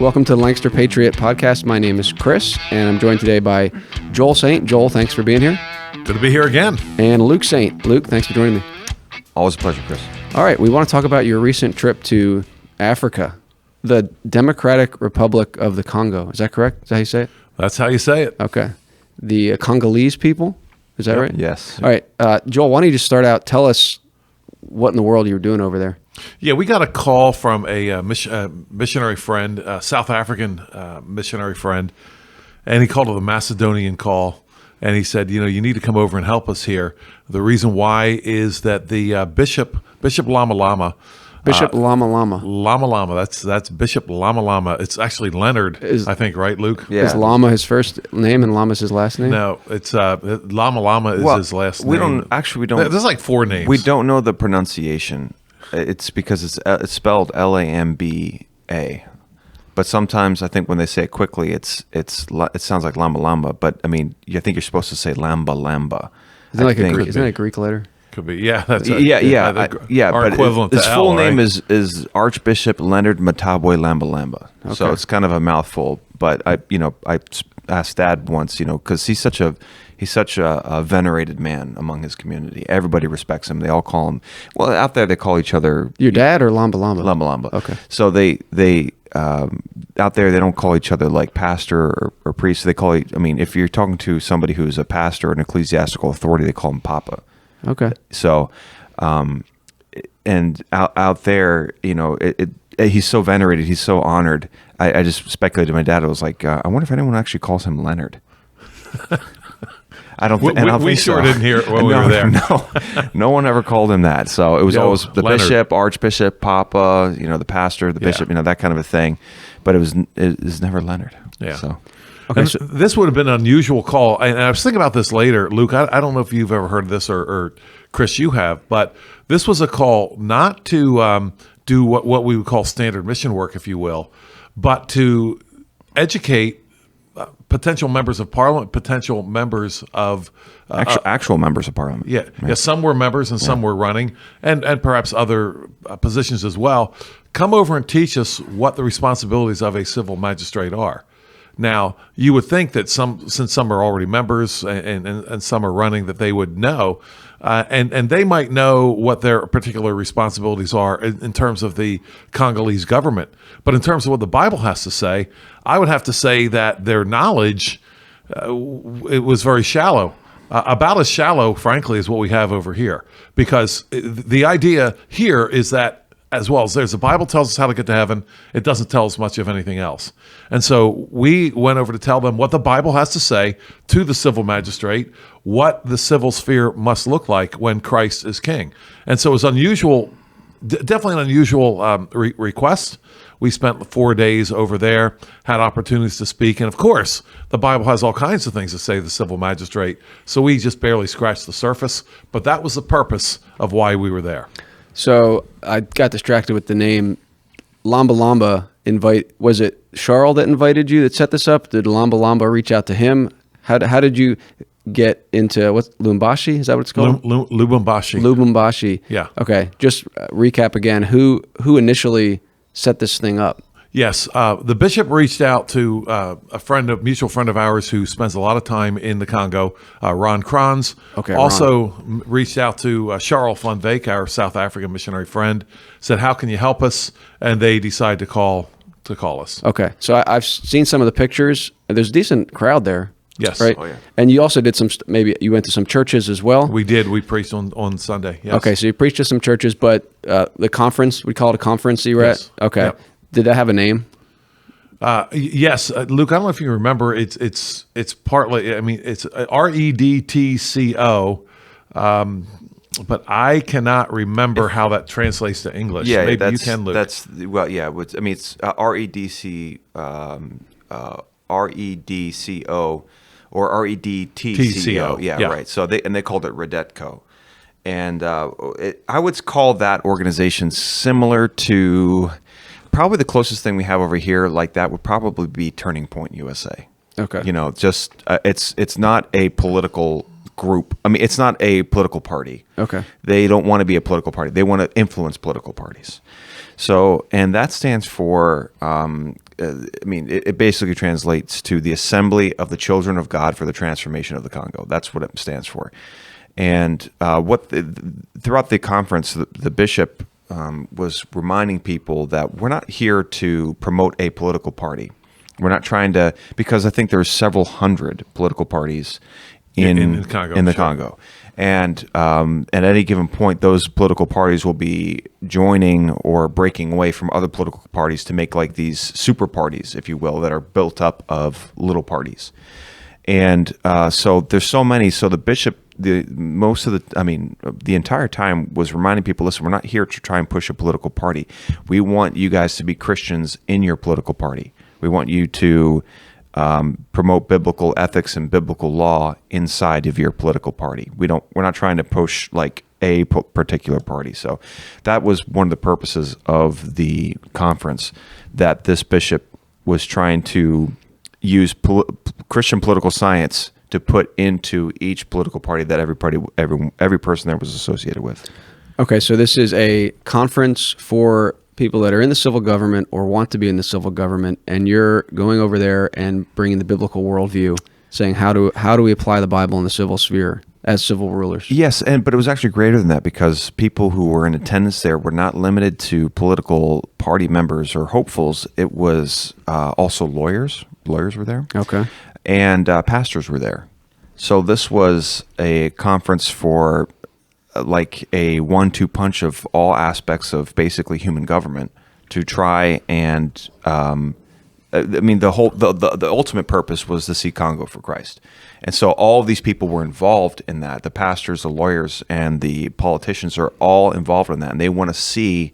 Welcome to the Lancaster Patriot Podcast. My name is Chris, and I'm joined today by Joel Saint. Joel, thanks for being here. Good to be here again. And Luke Saint. Luke, thanks for joining me. Always a pleasure, Chris. All right, we want to talk about your recent trip to Africa, the Democratic Republic of the Congo. Is that correct? Is that how you say it? That's how you say it. Okay. The Congolese people? Is that right? Yes. All right. Joel, why don't you just start out? Tell us what in the world you were doing over there. Yeah, we got a call from a missionary friend, South African missionary friend, and he called it a Macedonian call. And he said, you need to come over and help us here. The reason why is that the Bishop Lama Lama. Bishop Lama Lama. Lama Lama. That's Bishop Lama Lama. It's actually Leonard, I think, right, Luke? Yeah. Is Lama his first name and Lama's his last name? No, it's Lama Lama is his last name. We don't. There's like 4 names. We don't know the pronunciation. It's because it's spelled Lamba. But sometimes I think when they say it quickly, it sounds like Lamba Lamba. But I mean, I think you're supposed to say Lamba Lamba. Isn't that a Greek letter? Could be. Yeah, that's yeah. Our but equivalent his to full L, name right? is Archbishop Leonard Matabwe Lamba Lamba. Okay. So it's kind of a mouthful. But I asked Dad once, because he's such a venerated man among his community. Everybody respects him. They all call him. Well, out there they call each other Your dad or Lamba Lamba? Lamba Lamba. Okay. So they out there they don't call each other like pastor or priest. They call if you're talking to somebody who's a pastor or an ecclesiastical authority, they call him Papa. Okay. So, and out there, he's so venerated, he's so honored. I just speculated to my dad. I was like, I wonder if anyone actually calls him Leonard. I don't. We sure didn't hear it when we were there. No one ever called him that. So it was always the Leonard. bishop, archbishop, Papa. The pastor, the bishop. That kind of a thing. But it was never Leonard. Yeah. So. Okay, this would have been an unusual call, and I was thinking about this later, Luke. I don't know if you've ever heard of this, or Chris, you have, but this was a call not to do what we would call standard mission work, if you will, but to educate potential members of Parliament, potential members of actual members of Parliament. Yeah. Some were members and some were running, and perhaps other positions as well. Come over and teach us what the responsibilities of a civil magistrate are. Now, you would think that since some are already members and some are running, that they would know, and they might know what their particular responsibilities are in terms of the Congolese government. But in terms of what the Bible has to say, I would have to say that their knowledge, it was very shallow. About as shallow, frankly, as what we have over here. Because the idea here is that, as well as the Bible tells us how to get to heaven, it doesn't tell us much of anything else. And so we went over to tell them what the Bible has to say to the civil magistrate, what the civil sphere must look like when Christ is king. And so it was unusual, definitely an unusual request. We spent 4 days over there, had opportunities to speak. And of course, the Bible has all kinds of things to say to the civil magistrate. So we just barely scratched the surface. But that was the purpose of why we were there. So I got distracted with the name Lamba Lamba. Was it Charles that invited you that set this up? Did Lamba Lamba reach out to him? How did you get into what's Lubumbashi? Is that what it's called? Lubumbashi. Lubumbashi. Yeah. Okay. Just recap again. Who initially set this thing up? Yes, the bishop reached out to a mutual friend of ours who spends a lot of time in the Congo, Ron Kranz. Okay. Also reached out to Charles van Veek, our South African missionary friend, said, "How can you help us?" And they decided to call us. Okay. So I've seen some of the pictures. There's a decent crowd there. Yes. Right. Oh, yeah. And you also did maybe you went to some churches as well. We did. We preached on Sunday. Yes. Okay. So you preached to some churches, but the conference, we call it a conference you were Yes. at? Okay. Yep. Did that have a name? Yes, Luke. I don't know if you remember. It's partly. It's REDTCO, but I cannot remember how that translates to English. Yeah, maybe you can, Luke. It's REDC, REDCO, or REDTCO. Yeah, right. So they called it Redetco, and I would call that organization similar to. Probably the closest thing we have over here like that would probably be Turning Point USA. Okay. It's not a political group. It's not a political party. Okay. They don't want to be a political party. They want to influence political parties. So, and that stands for it basically translates to the Assembly of the Children of God for the Transformation of the Congo. That's what it stands for. And throughout the conference, the bishop was reminding people that we're not here to promote a political party. We're not trying to, because I think there's several hundred political parties in the Congo. And at any given point, those political parties will be joining or breaking away from other political parties to make like these super parties, if you will, that are built up of little parties. And so there's so many. So the bishop, the entire time was reminding people, listen, we're not here to try and push a political party. We want you guys to be Christians in your political party. We want you to promote biblical ethics and biblical law inside of your political party. We're not trying to push like a particular party. So that was one of the purposes of the conference, that this bishop was trying to use Christian political science to put into each political party that every person there was associated with. Okay, so this is a conference for people that are in the civil government or want to be in the civil government, and you're going over there and bringing the biblical worldview, saying how do we apply the Bible in the civil sphere as civil rulers? Yes, but it was actually greater than that, because people who were in attendance there were not limited to political party members or hopefuls. It was also lawyers. Lawyers were there. Okay. And pastors were there. So this was a conference for like a 1-2 punch of all aspects of basically human government to try and the ultimate purpose was to see Congo for Christ. And so all of these people were involved in that. The pastors, the lawyers, and the politicians are all involved in that, and they want to see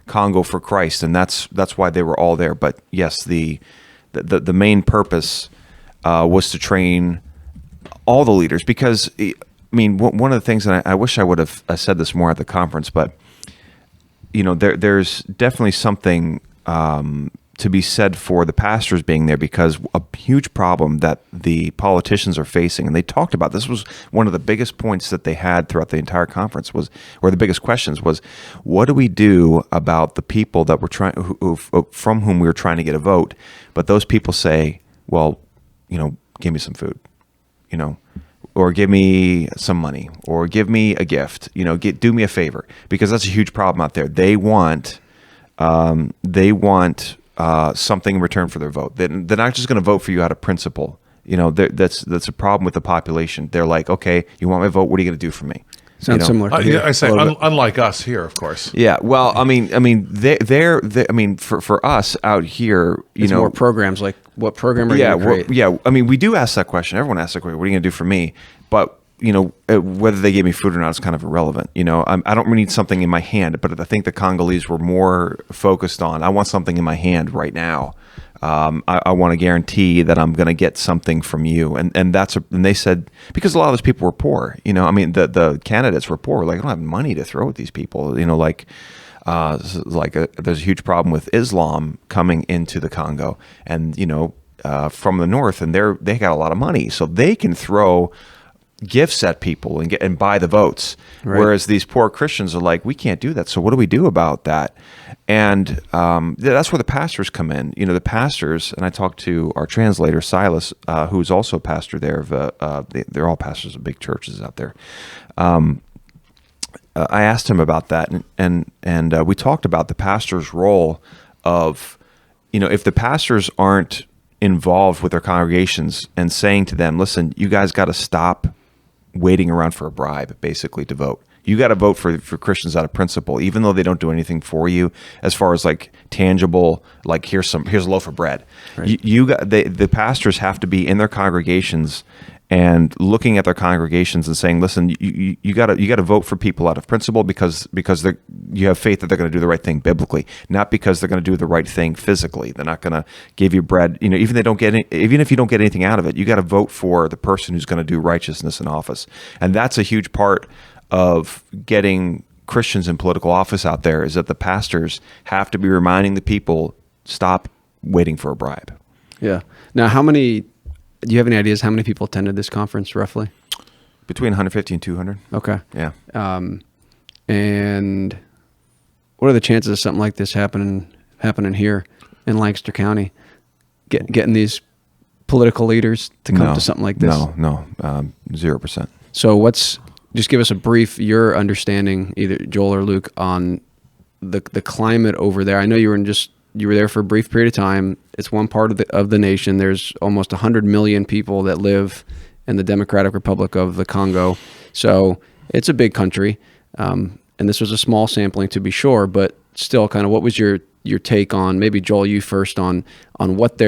Congo for Christ, and that's why they were all there. But yes, the main purpose was to train all the leaders, because one of the things, and I wish I would have said this more at the conference, but there's definitely something to be said for the pastors being there, because a huge problem that the politicians are facing, and they talked about this, was one of the biggest points that they had throughout the entire conference, or the biggest questions was, what do we do about the people that we're from whom we were trying to get a vote, but those people say, well, give me some food, or give me some money, or give me a gift, do me a favor, because that's a huge problem out there. They want something in return for their vote. They're not just going to vote for you out of principle. That's a problem with the population. They're like, okay, you want my vote? What are you going to do for me? Sounds similar. I say unlike us here, of course. Yeah. Well, for us out here, it's more programs. Like, what program are you going to create? We do ask that question. Everyone asks that question. What are you going to do for me? But whether they gave me food or not is kind of irrelevant. I don't need something in my hand, but I think the Congolese were more focused on, I want something in my hand right now. I want to guarantee that I'm going to get something from you. And they said, because a lot of those people were poor, the candidates were poor. Like, I don't have money to throw at these people, there's a huge problem with Islam coming into the Congo, and, from the north, and they got a lot of money, so they can throw gifts at people and buy the votes. Right. Whereas these poor Christians are like, we can't do that. So what do we do about that? And that's where the pastors come in. The pastors, and I talked to our translator, Silas, who's also a pastor there. They're all pastors of big churches out there. I asked him about that, and we talked about the pastor's role of, if the pastors aren't involved with their congregations and saying to them, listen, you guys got to stop waiting around for a bribe, basically, to vote. You got to vote for Christians out of principle, even though they don't do anything for you as far as like tangible, like here's a loaf of bread. Right. The pastors have to be in their congregations and looking at their congregations and saying, listen, you got to vote for people out of principle because you have faith that they're going to do the right thing biblically, not because they're going to do the right thing physically. They're not going to give you bread, even if you don't get anything out of it. You got to vote for the person who's going to do righteousness in office, and that's a huge part of getting Christians in political office out there, is that the pastors have to be reminding the people, stop waiting for a bribe. Yeah. Now, do you have any ideas how many people attended this conference roughly? Between 150 and 200. Okay. Yeah. And what are the chances of something like this happening here? in Lancaster County, getting these political leaders to come to something like this? No, 0%. So just give us a brief, your understanding, either Joel or Luke, on the climate over there. I know you were there for a brief period of time. It's one part of the nation. There's almost 100 million people that live in the Democratic Republic of the Congo. So it's a big country. And this was a small sampling, to be sure, but still, kind of what was your take on, maybe Joel, you first, on what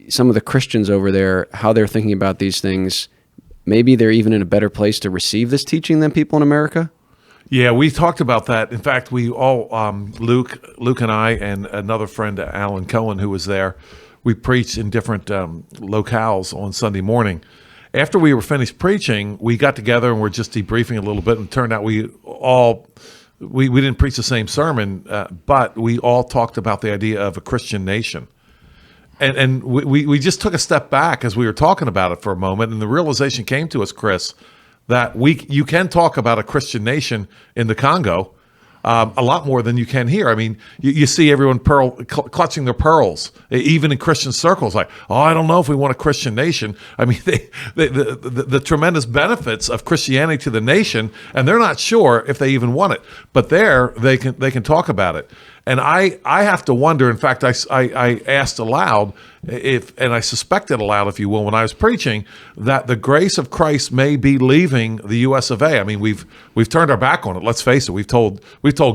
some of the Christians over there, how they're thinking about these things. Maybe they're even in a better place to receive this teaching than people in America? Yeah, we talked about that. In fact, we all, Luke and I and another friend, Alan Cohen, who was there, we preached in different locales on Sunday morning. After we were finished preaching, we got together and we're just debriefing a little bit, and it turned out we didn't preach the same sermon, but we all talked about the idea of a Christian nation. And we just took a step back as we were talking about it for a moment, and the realization came to us, Chris, that you can talk about a Christian nation in the Congo a lot more than you can here. I mean, you see everyone clutching their pearls, even in Christian circles, like, oh, I don't know if we want a Christian nation. I mean, the tremendous benefits of Christianity to the nation, and they're not sure if they even want it. But they can talk about it. And I have to wonder, in fact, I asked aloud, and I suspected aloud, if you will, when I was preaching, that the grace of Christ may be leaving the U.S. of A. I mean, we've turned our back on it. Let's face it. We've told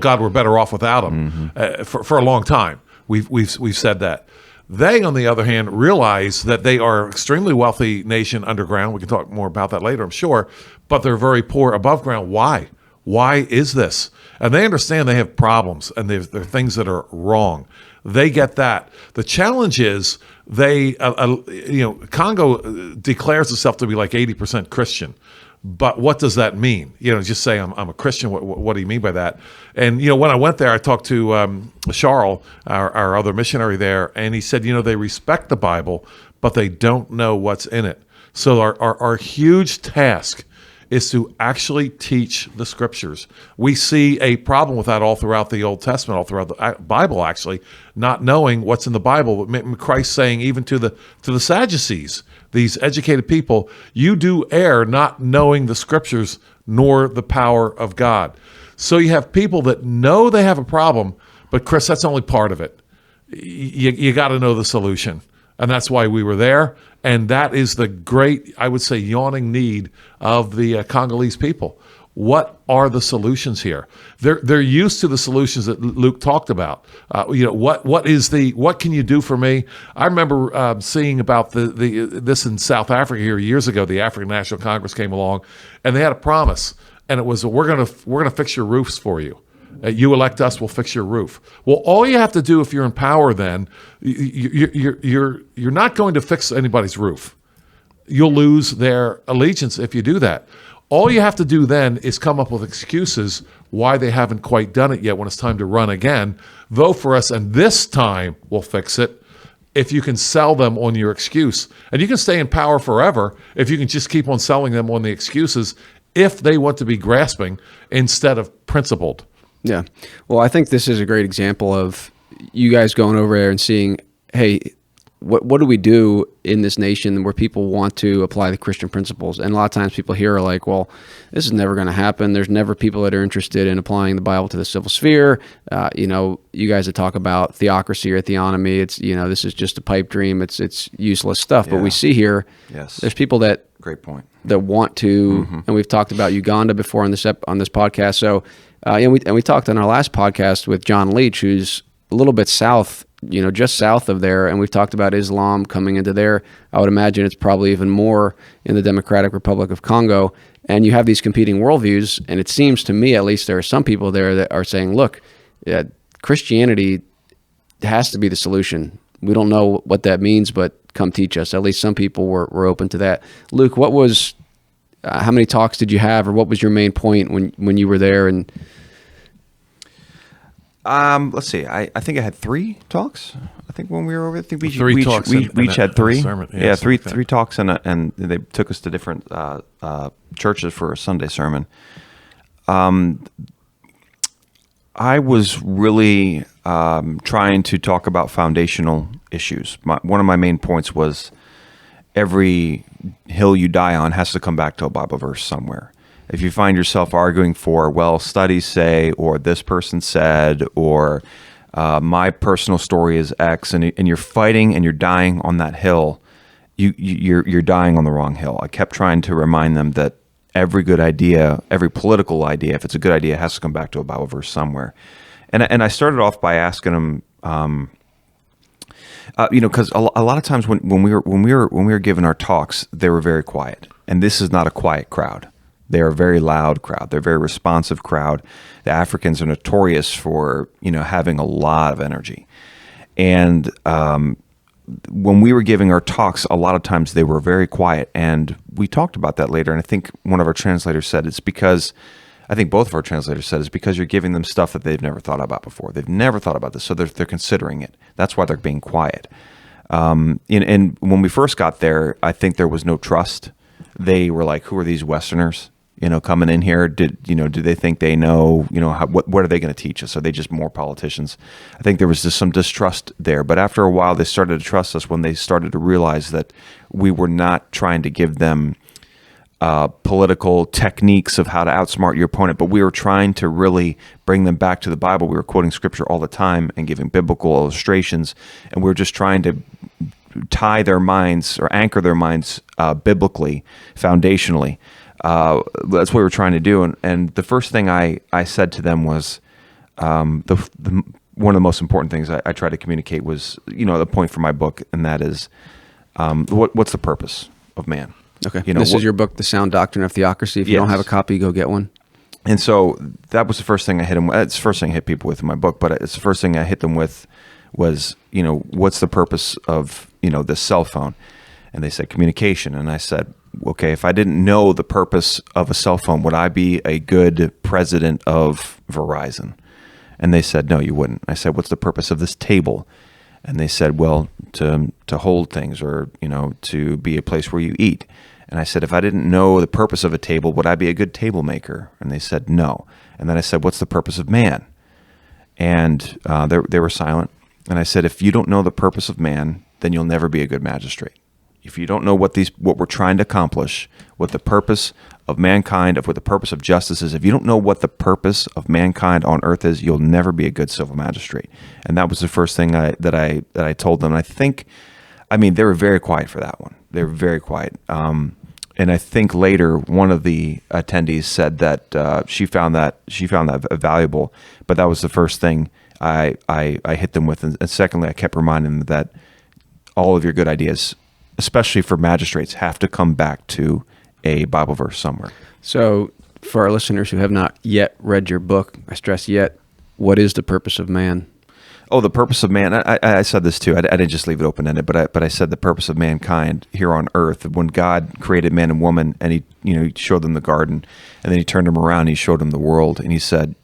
God we're better off without Him for a long time. We've said that. They, on the other hand, realize that they are an extremely wealthy nation underground. We can talk more about that later, I'm sure. But they're very poor above ground. Why? Why is this? And they understand they have problems and there are things that are wrong. They get that. The challenge is Congo declares itself to be like 80% Christian. But what does that mean? Just say I'm a Christian. What do you mean by that? And when I went there, I talked to Charles, our other missionary there, and he said, they respect the Bible, but they don't know what's in it. So our huge task is to actually teach the Scriptures. We see a problem with that all throughout the Old Testament, all throughout the Bible, actually, not knowing what's in the Bible. Christ saying even to the Sadducees, these educated people, you do err not knowing the Scriptures nor the power of God. So you have people that know they have a problem, but Chris, that's only part of it. You got to know the solution. And that's why we were there. And that is the great, I would say, yawning need of the Congolese people. What are the solutions here? They're used to the solutions that Luke talked about. What can you do for me? I remember seeing about this in South Africa here years ago. The African National Congress came along, and they had a promise, and it was, we're gonna fix your roofs for you. You elect us, we'll fix your roof. Well, all you have to do if you're in power, then you're not going to fix anybody's roof. You'll lose their allegiance if you do that. All you have to do then is come up with excuses why they haven't quite done it yet when it's time to run again. Vote for us, and this time we'll fix it. If you can sell them on your excuse, and you can stay in power forever if you can just keep on selling them on the excuses, if they want to be grasping instead of principled. Yeah. Well, I think this is a great example of you guys going over there and seeing, hey, what do we do in this nation where people want to apply the Christian principles? And a lot of times people here are like, well, this is never going to happen. There's never people that are interested in applying the Bible to the civil sphere. You guys that talk about theocracy or theonomy, it's, this is just a pipe dream. It's useless stuff. Yeah. But we see here, yes, there's people that great point that want to, and we've talked about Uganda before on this podcast. So, and we talked on our last podcast with John Leach, who's a little bit south, just south of there, and we've talked about Islam coming into there. I would imagine it's probably even more in the Democratic Republic of Congo. And you have these competing worldviews, and it seems to me, at least, there are some people there that are saying, look, Christianity has to be the solution. We don't know what that means, but come teach us. At least some people were open to that. Luke, what was... how many talks did you have, or what was your main point when you were there? And let's see. I think I had 3 talks. I think when we were over, I think we each had 3. Yeah, three talks, and they took us to different churches for a Sunday sermon. I was really trying to talk about foundational issues. One of my main points was every hill you die on has to come back to a Bible verse somewhere. If you find yourself arguing for, well, studies say, or this person said, or my personal story is X, and you're fighting and you're dying on that hill, you're dying on the wrong hill. I kept trying to remind them that every good idea, every political idea, if it's a good idea, has to come back to a Bible verse somewhere. And I started off by asking them, because a lot of times when we were giving our talks, they were very quiet, and this is not a quiet crowd. They're a very loud crowd. They're a very responsive crowd. The Africans are notorious for having a lot of energy, and when we were giving our talks, a lot of times they were very quiet, and we talked about that later. And I think one of our translators said it's because. I think both of our translators said it's because you're giving them stuff that they've never thought about before. They've never thought about this, so they're considering it. That's why they're being quiet. And when we first got there, I think there was no trust. They were like, "Who are these Westerners? Coming in here? Do they think they know? What are they going to teach us? Are they just more politicians?" I think there was just some distrust there. But after a while, they started to trust us when they started to realize that we were not trying to give them political techniques of how to outsmart your opponent, but we were trying to really bring them back to the Bible. We were quoting scripture all the time and giving biblical illustrations, and we were just trying to tie their minds or anchor their minds biblically, foundationally. That's what we were trying to do. And the first thing I said to them was one of the most important things I tried to communicate was, the point for my book, and that is what's the purpose of man? Okay. This is your book, The Sound Doctrine of Theocracy. If you don't have a copy, go get one. And so that was the first thing I hit them with. It's the first thing I hit people with in my book, but it's the first thing I hit them with was, what's the purpose of, this cell phone? And they said communication. And I said, okay, if I didn't know the purpose of a cell phone, would I be a good president of Verizon? And they said, no, you wouldn't. I said, what's the purpose of this table? And they said, well, to hold things or, to be a place where you eat. And I said, if I didn't know the purpose of a table, would I be a good table maker? And they said, no. And then I said, what's the purpose of man? And they were silent. And I said, if you don't know the purpose of man, then you'll never be a good magistrate. If you don't know what we're trying to accomplish, what the purpose of mankind, what the purpose of justice is, if you don't know what the purpose of mankind on earth is, you'll never be a good civil magistrate. And that was the first thing that I told them. And I think, they were very quiet for that one. They were very quiet. And I think later one of the attendees said that she found that valuable. But that was the first thing I hit them with. And secondly, I kept reminding them that all of your good ideas, especially for magistrates, have to come back to a Bible verse somewhere. So for our listeners who have not yet read your book, I stress yet, what is the purpose of man? Oh, the purpose of man. I said this too. I didn't just leave it open-ended, but I said the purpose of mankind here on earth. When God created man and woman, and he showed them the garden, and then he turned them around, and he showed them the world, and he said,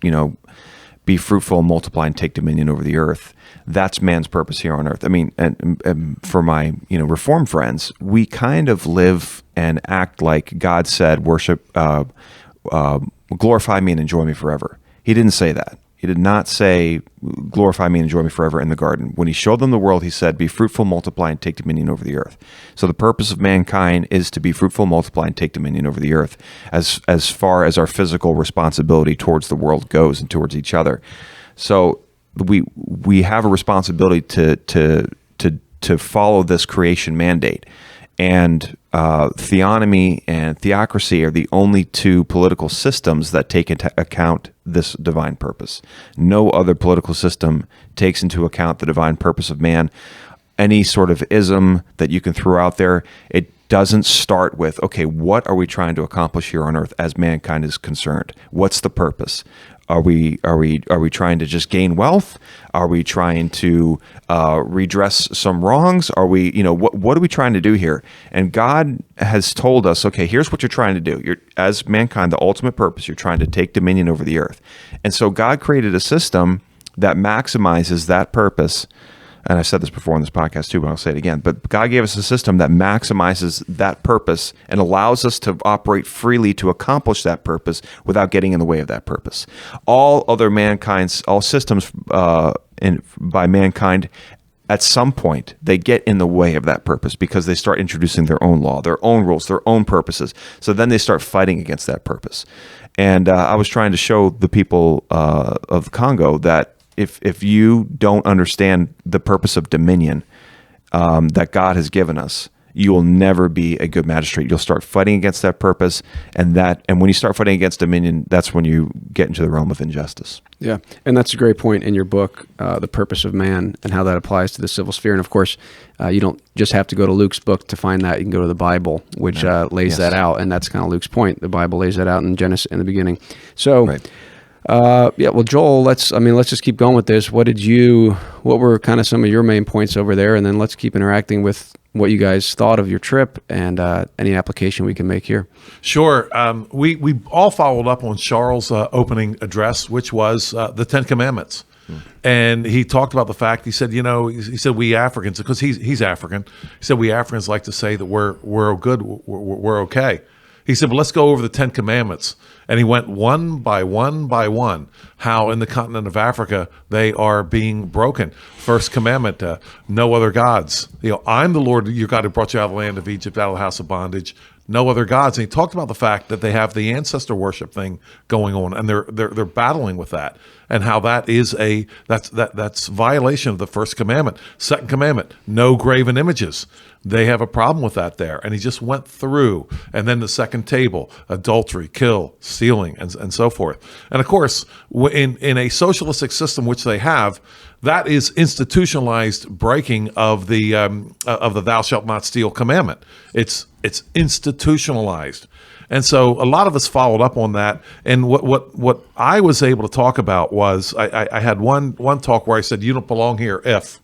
be fruitful, multiply, and take dominion over the earth. That's man's purpose here on earth. And for my Reformed friends, we kind of live and act like God said, worship, glorify me and enjoy me forever. He didn't say that. He did not say, glorify me and enjoy me forever in the garden. When he showed them the world, he said, be fruitful, multiply, and take dominion over the earth. So the purpose of mankind is to be fruitful, multiply, and take dominion over the earth as far as our physical responsibility towards the world goes and towards each other. So we have a responsibility to follow this creation mandate. And theonomy and theocracy are the only two political systems that take into account this divine purpose. No other political system takes into account the divine purpose of man. Any sort of ism that you can throw out there, it doesn't start with, okay, what are we trying to accomplish here on earth as mankind is concerned? What's the purpose? Are we trying to just gain wealth? Are we trying to redress some wrongs? Are we, what are we trying to do here? And God has told us, okay, here's what you're trying to do. You're, as mankind, the ultimate purpose, you're trying to take dominion over the earth. And so God created a system that maximizes that purpose. And I've said this before on this podcast too, but I'll say it again. But God gave us a system that maximizes that purpose and allows us to operate freely to accomplish that purpose without getting in the way of that purpose. All other all systems by mankind, at some point they get in the way of that purpose because they start introducing their own law, their own rules, their own purposes. So then they start fighting against that purpose. And I was trying to show the people of Congo that if you don't understand the purpose of dominion that God has given us, you will never be a good magistrate. You'll start fighting against that purpose, and when you start fighting against dominion, that's when you get into the realm of injustice. Yeah, and that's a great point in your book, The Purpose of Man, and how that applies to the civil sphere. And of course, you don't just have to go to Luke's book to find that. You can go to the Bible, which lays that out, and that's kind of Luke's point. The Bible lays that out in Genesis in the beginning. So, Right. Well, Joel, let's just keep going with this. What were kind of some of your main points over there? And then let's keep interacting with what you guys thought of your trip and any application we can make here. Sure. We all followed up on Charles' opening address, which was the Ten Commandments. And he talked about the fact, he said, he said we Africans, because he's African, he said we Africans like to say that we're good, we're okay. He said, well, let's go over the Ten Commandments. And he went one by one by one, how in the continent of Africa they are being broken. First commandment, no other gods. I'm the Lord your God who brought you out of the land of Egypt, out of the house of bondage. No other gods. And he talked about the fact that they have the ancestor worship thing going on, and they're battling with that, and how that is that's violation of the first commandment. Second commandment, no graven images. They have a problem with that there. And he just went through. And then the second table, adultery, kill, stealing, and so forth. And of course, in a socialistic system, which they have, that is institutionalized breaking of the thou shalt not steal commandment. It's institutionalized. And so a lot of us followed up on that. And what I was able to talk about was I had one talk where I said, you don't belong here if.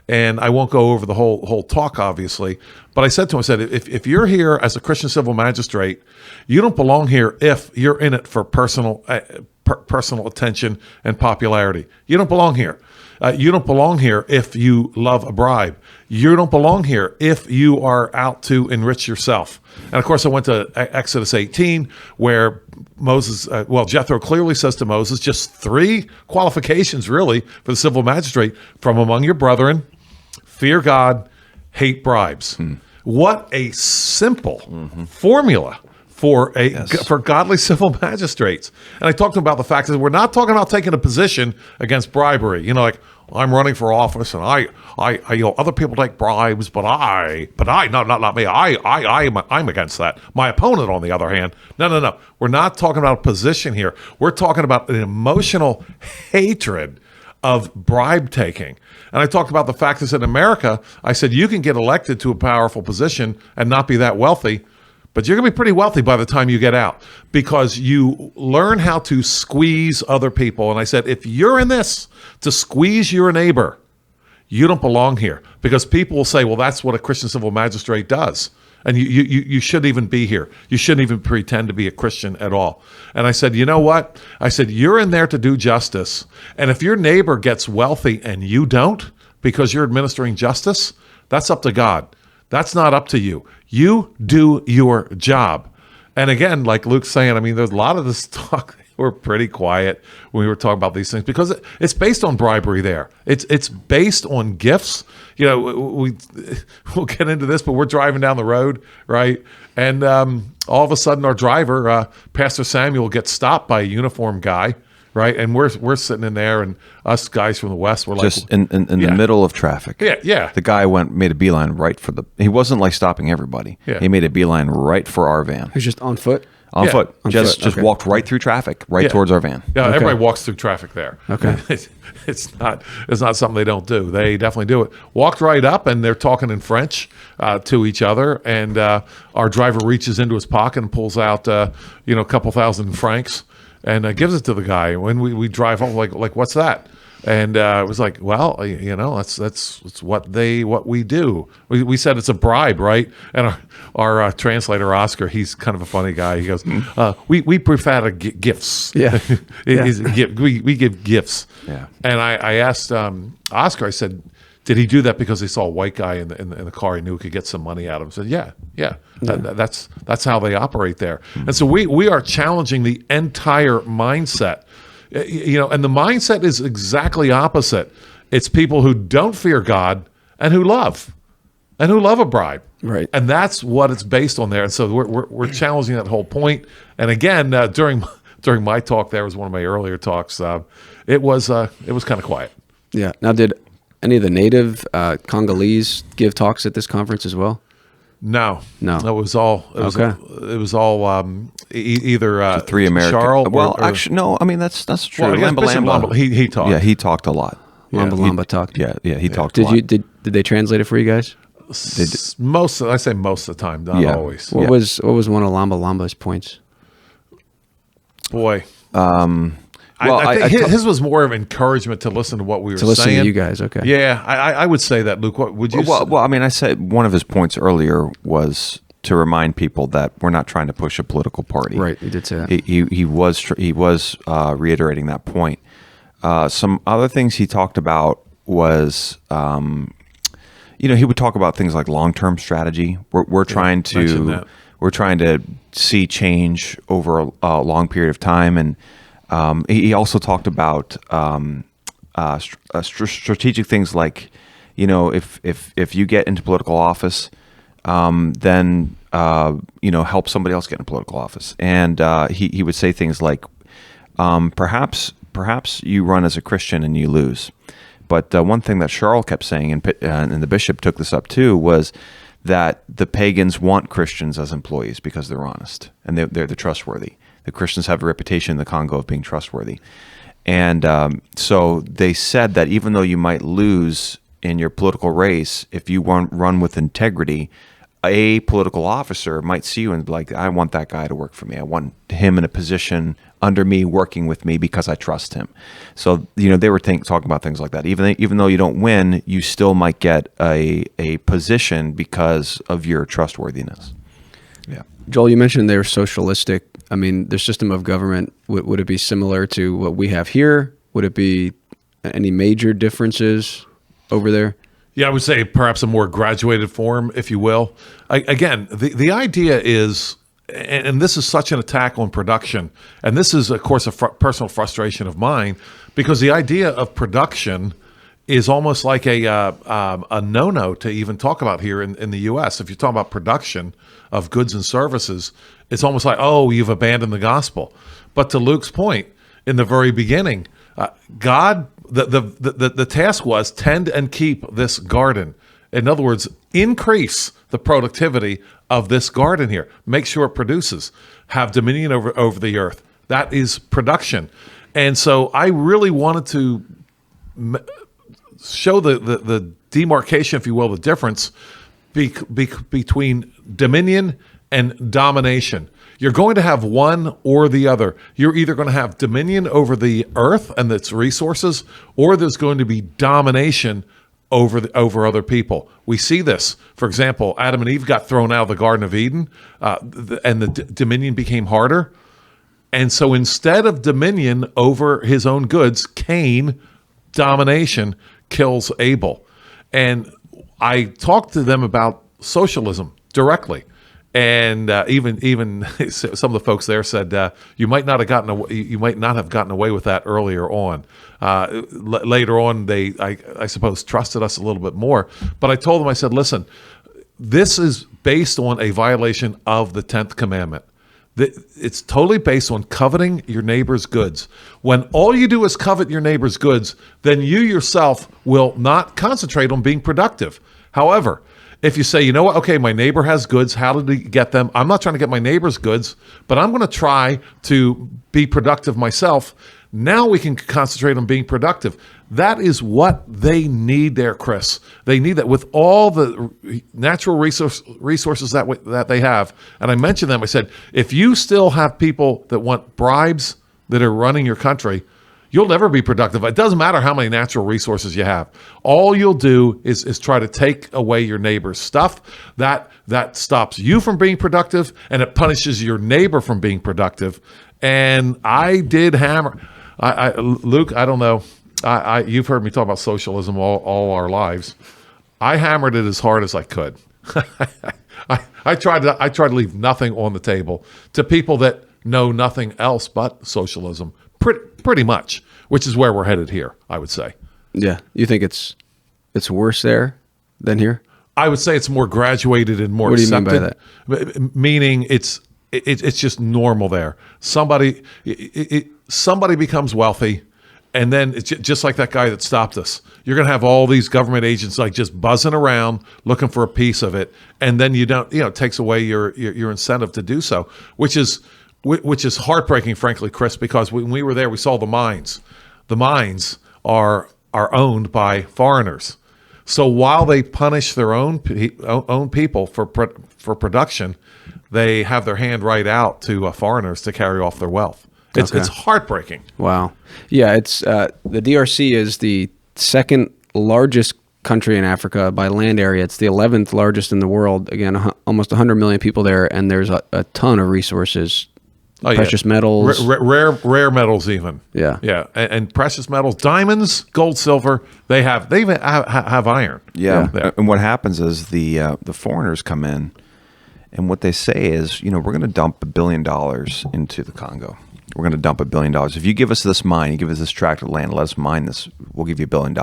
And I won't go over the whole talk, obviously. But I said to him, I said, if you're here as a Christian civil magistrate, you don't belong here if you're in it for personal attention and popularity. You don't belong here. You don't belong here if you love a bribe. You don't belong here if you are out to enrich yourself. And of course, I went to Exodus 18, where Moses, Jethro clearly says to Moses, just 3 qualifications really for the civil magistrate: from among your brethren, fear God, hate bribes. What a simple formula for godly civil magistrates. And I talked to him about the fact that we're not talking about taking a position against bribery. Like, I'm running for office, and I other people take bribes, but not me. I'm against that. My opponent, on the other hand, no. We're not talking about a position here. We're talking about an emotional hatred of bribe taking. And I talked about the fact that in America, I said, you can get elected to a powerful position and not be that wealthy, but you're going to be pretty wealthy by the time you get out, because you learn how to squeeze other people. And I said, if you're in this to squeeze your neighbor, you don't belong here, because people will say, well, that's what a Christian civil magistrate does. And you shouldn't even be here. You shouldn't even pretend to be a Christian at all. And I said, you know what? I said, you're in there to do justice. And if your neighbor gets wealthy and you don't, because you're administering justice, that's up to God. That's not up to you. You do your job. And again, like Luke's saying, I mean, there's a lot of this talk. We're pretty quiet when we were talking about these things, because it's based on bribery there. It's based on gifts. We'll get into this, but we're driving down the road, right? And all of a sudden our driver, Pastor Samuel, gets stopped by a uniformed guy, right? And we're sitting in there, and us guys from the West were just in the middle of traffic. Yeah. The guy made a beeline right for he wasn't like stopping everybody. Yeah. He made a beeline right for our van. He was just on foot? On foot. Just Okay. walked right through traffic, towards our van. Yeah, Okay. Everybody walks through traffic there. Okay. It's not something they don't do. They definitely do it. Walked right up, and they're talking in French to each other. And our driver reaches into his pocket and pulls out a couple thousand francs and gives it to the guy. When we drive home, like what's that? And it was like, well, that's what we do. We said it's a bribe, right? And our translator, Oscar, he's kind of a funny guy. He goes, we prefer gifts. Yeah. We give gifts. Yeah. And I asked Oscar, I said, did he do that because he saw a white guy in the car he knew could get some money out of him? He said, yeah. That's how they operate there. And so we are challenging the entire mindset. And the mindset is exactly opposite. It's people who don't fear God and who love a bribe. Right. And that's what it's based on there. And so we're challenging that whole point. And again, during my talk, there was one of my earlier talks. It was kind of quiet. Yeah. Now, did any of the native Congolese give talks at this conference as well? No. It was all. Okay. It was all either three American. Charles. Well, actually, no. I mean, that's true. Well, I guess Bishop Lamba, he talked. Yeah, he talked a lot. Lamba talked. Yeah, he talked a lot. Did they translate it for you guys? Most of the time, not always. What was one of Lamba's points? Boy. Well, I think his was more of encouragement to listen to what we were saying. To listen to you guys, okay. Yeah, I would say that, Luke. What would you say? Well, I mean, I said one of his points earlier was to remind people that we're not trying to push a political party. Right, he did say that. He was reiterating that point. Some other things he talked about was, he would talk about things like long-term strategy. We're trying to see change over a long period of time, and he also talked about strategic things like, if you get into political office, then help somebody else get into political office. And he would say things like, perhaps you run as a Christian and you lose. But one thing that Charles kept saying, and the bishop took this up too, was that the pagans want Christians as employees because they're honest and they're trustworthy. The Christians have a reputation in the Congo of being trustworthy. And so they said that even though you might lose in your political race, if you run with integrity, a political officer might see you and be like, I want that guy to work for me. I want him in a position under me, working with me because I trust him. So, they were talking about things like that. Even though you don't win, you still might get a position because of your trustworthiness. Yeah. Joel, you mentioned they're socialistic. I mean, their system of government, would it be similar to what we have here? Would it be any major differences over there? Yeah, I would say perhaps a more graduated form, if you will. Again, the idea is, and this is such an attack on production, and this is, of course, a personal frustration of mine, because the idea of production is almost like a no-no to even talk about here in the U.S. If you're talking about production of goods and services, it's almost like, oh, you've abandoned the gospel. But to Luke's point, in the very beginning, God, the task was tend and keep this garden. In other words, increase the productivity of this garden here. Make sure it produces. Have dominion over the earth. That is production. And so I really wanted to show the demarcation, if you will, the difference between dominion and domination. You're going to have one or the other. You're either going to have dominion over the earth and its resources, or there's going to be domination over other people. We see this. For example, Adam and Eve got thrown out of the Garden of Eden, and the dominion became harder. And so instead of dominion over his own goods, Cain, domination, kills Abel. And I talked to them about socialism directly. And even some of the folks there said you might not have gotten away with that earlier on. Later on, they I suppose trusted us a little bit more. But I told them, I said, listen, this is based on a violation of the 10th commandment. It's totally based on coveting your neighbor's goods. When all you do is covet your neighbor's goods, then you yourself will not concentrate on being productive. However, if you say, you know what, okay, my neighbor has goods, how did he get them? I'm not trying to get my neighbor's goods, but I'm going to try to be productive myself. Now we can concentrate on being productive. That is what they need there, Chris. They need that with all the natural resources that they have. And I mentioned them. I said, if you still have people that want bribes that are running your country, you'll never be productive. It doesn't matter how many natural resources you have. All you'll do is try to take away your neighbor's stuff. That stops you from being productive, and it punishes your neighbor from being productive. And I did hammer. Luke, I don't know. You've heard me talk about socialism all our lives. I hammered it as hard as I could. I tried to leave nothing on the table to people that know nothing else but socialism. Pretty much, which is where we're headed here, I would say. Yeah, you think it's worse there than here? I would say it's more graduated and more What do you mean accepted. by that? Meaning it's just normal there. Somebody becomes wealthy, and then it's just like that guy that stopped us. You're going to have all these government agents like just buzzing around looking for a piece of it, and then you don't. It takes away your incentive to do so, which is heartbreaking, frankly, Chris. Because when we were there, we saw the mines. The mines are owned by foreigners. So while they punish their own people for production, they have their hand right out to foreigners to carry off their wealth. It's heartbreaking. Wow. Yeah, it's the DRC is the second largest country in Africa by land area. It's the 11th largest in the world. Again, almost 100 million people there, and there's a ton of resources. Precious metals, rare metals, even. Yeah. And precious metals, diamonds, gold, silver. They even have iron. Yeah. And what happens is the foreigners come in, and what they say is, we're going to dump $1 billion into the Congo. We're going to dump $1 billion. If you give us this mine, you give us this tract of land, let us mine this, we'll give you $1 billion.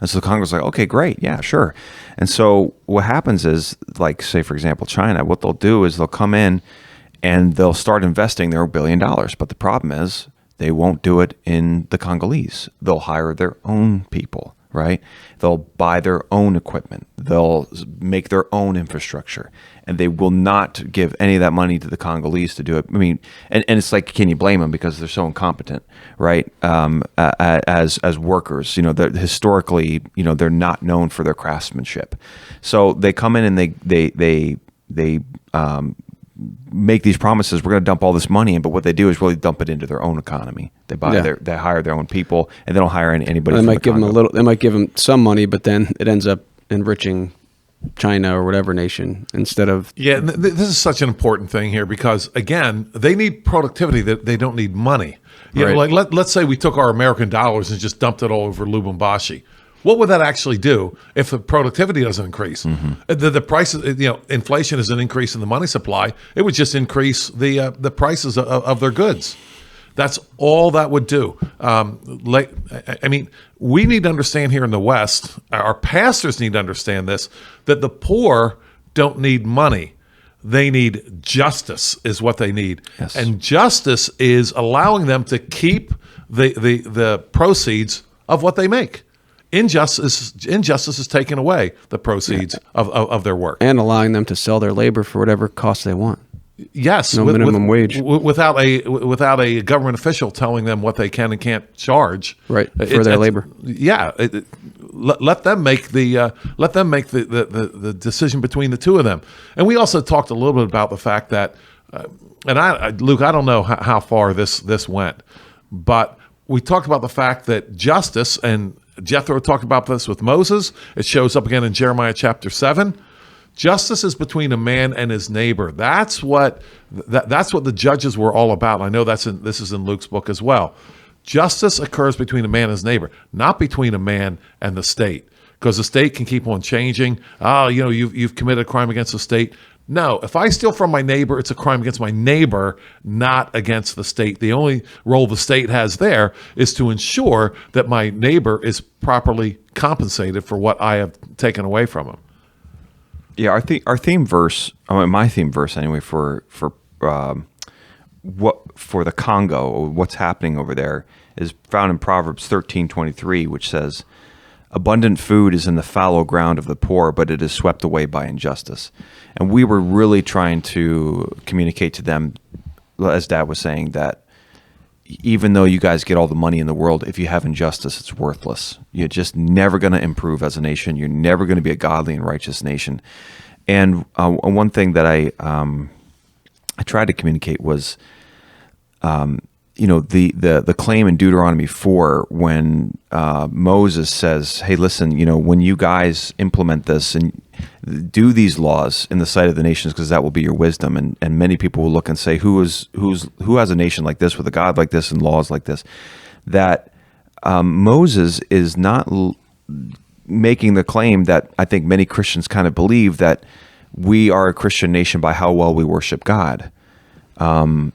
And so the Congo's like, okay, great, yeah, sure. And so what happens is, like, say for example, China, what they'll do is they'll come in and they'll start investing their $1 billion. But the problem is they won't do it in the Congolese. They'll hire their own people, right? They'll buy their own equipment. They'll make their own infrastructure. And they will not give any of that money to the Congolese to do it. I mean, and it's like, can you blame them because they're so incompetent, right? As workers, they're historically, they're not known for their craftsmanship. So they come in and they make these promises. We're going to dump all this money in, but what they do is really dump it into their own economy. They they hire their own people, and they don't hire anybody. They from might give Congo. them a little. They might give them some money, but then it ends up enriching China or whatever nation instead of. Yeah, this is such an important thing here because again, they need productivity. That they don't need money. Right. Like let's say we took our American dollars and just dumped it all over Lubumbashi. What would that actually do if the productivity doesn't increase? Mm-hmm. The prices, inflation is an increase in the money supply. It would just increase the prices of their goods. That's all that would do. We need to understand here in the West, our pastors need to understand this, that the poor don't need money. They need justice is what they need. Yes. And justice is allowing them to keep the proceeds of what they make. Injustice is taking away the proceeds of their work. And allowing them to sell their labor for whatever cost they want. Yes, no minimum wage without a government official telling them what they can and can't charge. Right, for their labor. Yeah, let them make the decision between the two of them. And we also talked a little bit about the fact that, Luke, I don't know how far this went, but we talked about the fact that justice, and Jethro talked about this with Moses. It shows up again in Jeremiah chapter 7. Justice is between a man and his neighbor. That's what the judges were all about. I know this is in Luke's book as well. Justice occurs between a man and his neighbor, not between a man and the state, because the state can keep on changing. You've committed a crime against the state. No, if I steal from my neighbor, it's a crime against my neighbor, not against the state. The only role the state has there is to ensure that my neighbor is properly compensated for what I have taken away from him. Yeah, our theme verse, my theme verse anyway, for the Congo, or what's happening over there, is found in Proverbs 13:23, which says, "Abundant food is in the fallow ground of the poor, but it is swept away by injustice." And we were really trying to communicate to them, as Dad was saying, that even though you guys get all the money in the world, if you have injustice, it's worthless. You're just never going to improve as a nation. You're never going to be a godly and righteous nation. And one thing that I tried to communicate was, the claim in Deuteronomy 4 when Moses says, "Hey, listen, when you guys implement this and do these laws in the sight of the nations, because that will be your wisdom." And many people will look and say, who has a nation like this with a God like this and laws like this? That Moses is not making the claim that I think many Christians kind of believe, that we are a Christian nation by how well we worship God. the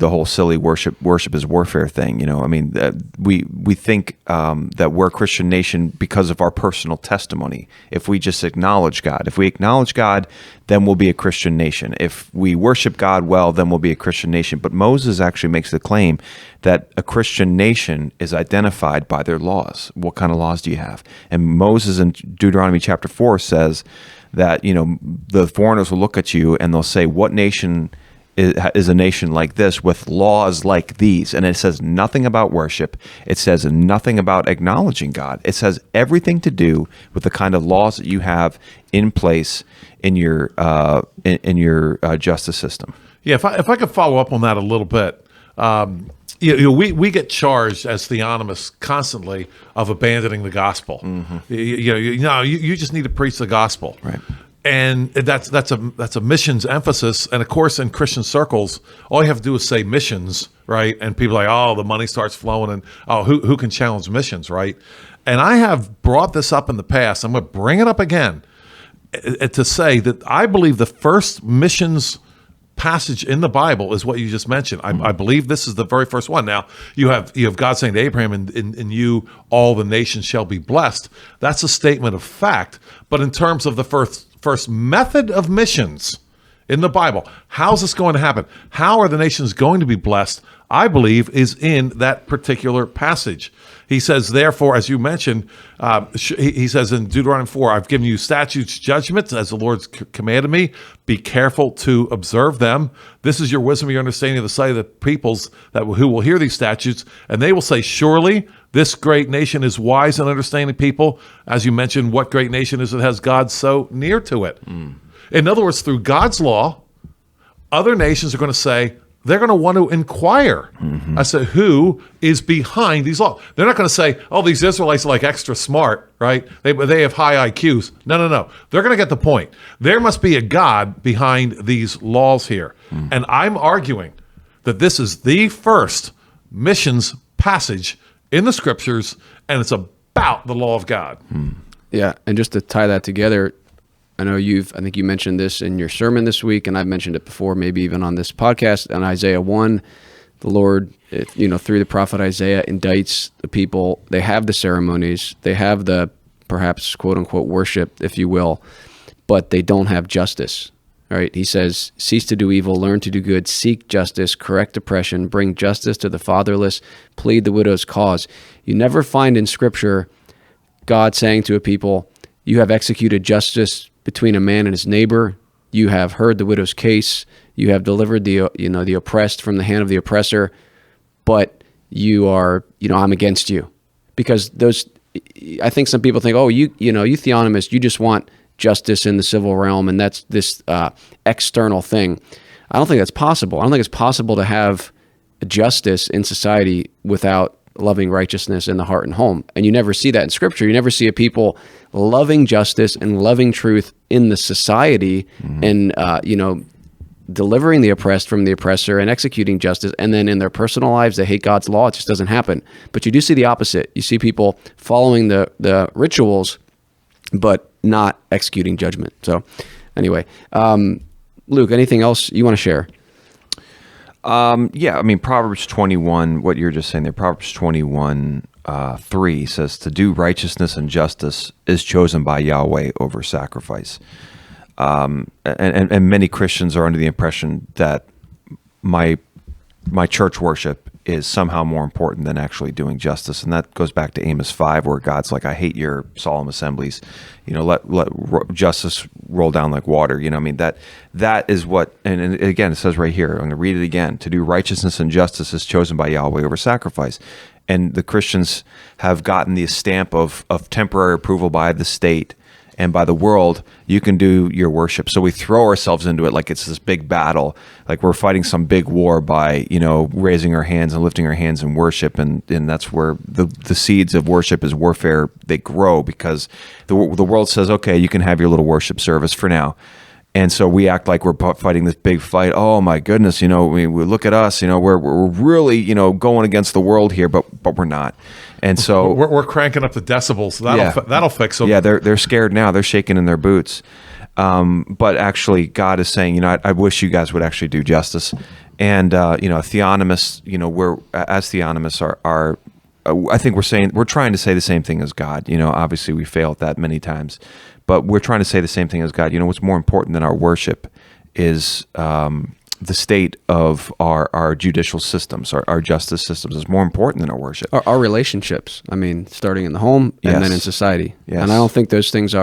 whole silly worship is warfare thing. I mean, we think that we're a Christian nation because of our personal testimony. If we just acknowledge God, then we'll be a Christian nation. If we worship God well, then we'll be a Christian nation. But Moses actually makes the claim that a Christian nation is identified by their laws. What kind of laws do you have? And Moses in Deuteronomy chapter 4 says that, the foreigners will look at you and they'll say, what nation is a nation like this with laws like these? And it says nothing about worship. It says nothing about acknowledging God. It says everything to do with the kind of laws that you have in place in your justice system. Yeah, if I could follow up on that a little bit. We get charged as theonomists constantly of abandoning the gospel. Mm-hmm. You just need to preach the gospel, right? And that's a missions emphasis. And of course, in Christian circles, all you have to do is say missions, right? And people are like, oh, the money starts flowing, and who can challenge missions, right? And I have brought this up in the past. I'm going to bring it up again to say that I believe the first missions passage in the Bible is what you just mentioned. I believe this is the very first one. Now, you have God saying to Abraham, in you all the nations shall be blessed. That's a statement of fact. But in terms of the first method of missions in the Bible, how's this going to happen? How are the nations going to be blessed? I believe is in that particular passage. He says, therefore, as you mentioned, he says in Deuteronomy 4, I've given you statutes, judgments, as the Lord commanded me. Be careful to observe them. This is your wisdom, your understanding of the sight of the peoples who will hear these statutes. And they will say, surely this great nation is wise and understanding people. As you mentioned, what great nation is it has God so near to it? In other words, through God's law, other nations are going to say, they're going to want to inquire. I said, who is behind these laws? They're not going to say, oh, these Israelites are like extra smart, right? They have high IQs. No. They're going to get the point. There must be a God behind these laws here. And I'm arguing that this is the first missions passage in the scriptures, and it's about the law of God. Yeah, and just to tie that together, I think you mentioned this in your sermon this week, and I've mentioned it before, maybe even on this podcast. On Isaiah 1, the Lord, through the prophet Isaiah, indicts the people. They have the ceremonies, they have the perhaps quote unquote worship, if you will, but they don't have justice. Right? He says, cease to do evil, learn to do good, seek justice, correct oppression, bring justice to the fatherless, plead the widow's cause. You never find in Scripture God saying to a people, you have executed justice between a man and his neighbor. You have heard the widow's case. You have delivered the oppressed from the hand of the oppressor. But you are, I'm against you, because I think some people think, oh, you theonomists, you just want justice in the civil realm, and that's this external thing. I don't think that's possible. I don't think it's possible to have justice in society without loving righteousness in the heart and home. And you never see that in Scripture. You never see a people loving justice and loving truth in the society, and delivering the oppressed from the oppressor and executing justice. And then in their personal lives, they hate God's law. It just doesn't happen. But you do see the opposite. You see people following the rituals, but not executing judgment. So anyway, Luke, anything else you want to share? Proverbs 21, what you're just saying there, Proverbs 21, 3 says, to do righteousness and justice is chosen by Yahweh over sacrifice. And many Christians are under the impression that my church worship is somehow more important than actually doing justice. And that goes back to Amos 5, where God's like, I hate your solemn assemblies. Let justice roll down like water. That is what, and again, it says right here, I'm going to read it again, to do righteousness and justice is chosen by Yahweh over sacrifice. And the Christians have gotten the stamp of temporary approval by the state and by the world. You can do your worship. So we throw ourselves into it like it's this big battle, like we're fighting some big war by, raising our hands and lifting our hands in worship. And that's where the seeds of worship is warfare. They grow because the world says, okay, you can have your little worship service for now. And so we act like we're fighting this big fight. Oh my goodness, we look at us, we're really, going against the world here, but we're not. And so we're cranking up the decibels. That'll fix them. Yeah, they're scared now. They're shaking in their boots. but actually God is saying, I wish you guys would actually do justice. And theonomists, we're as theonomists are I think we're trying to say the same thing as God. Obviously we fail at that many times, but we're trying to say the same thing as God. What's more important than our worship is the state of our judicial systems, our justice systems is more important than our worship. Our relationships, starting in the home and then in society. Yes. And I don't think those things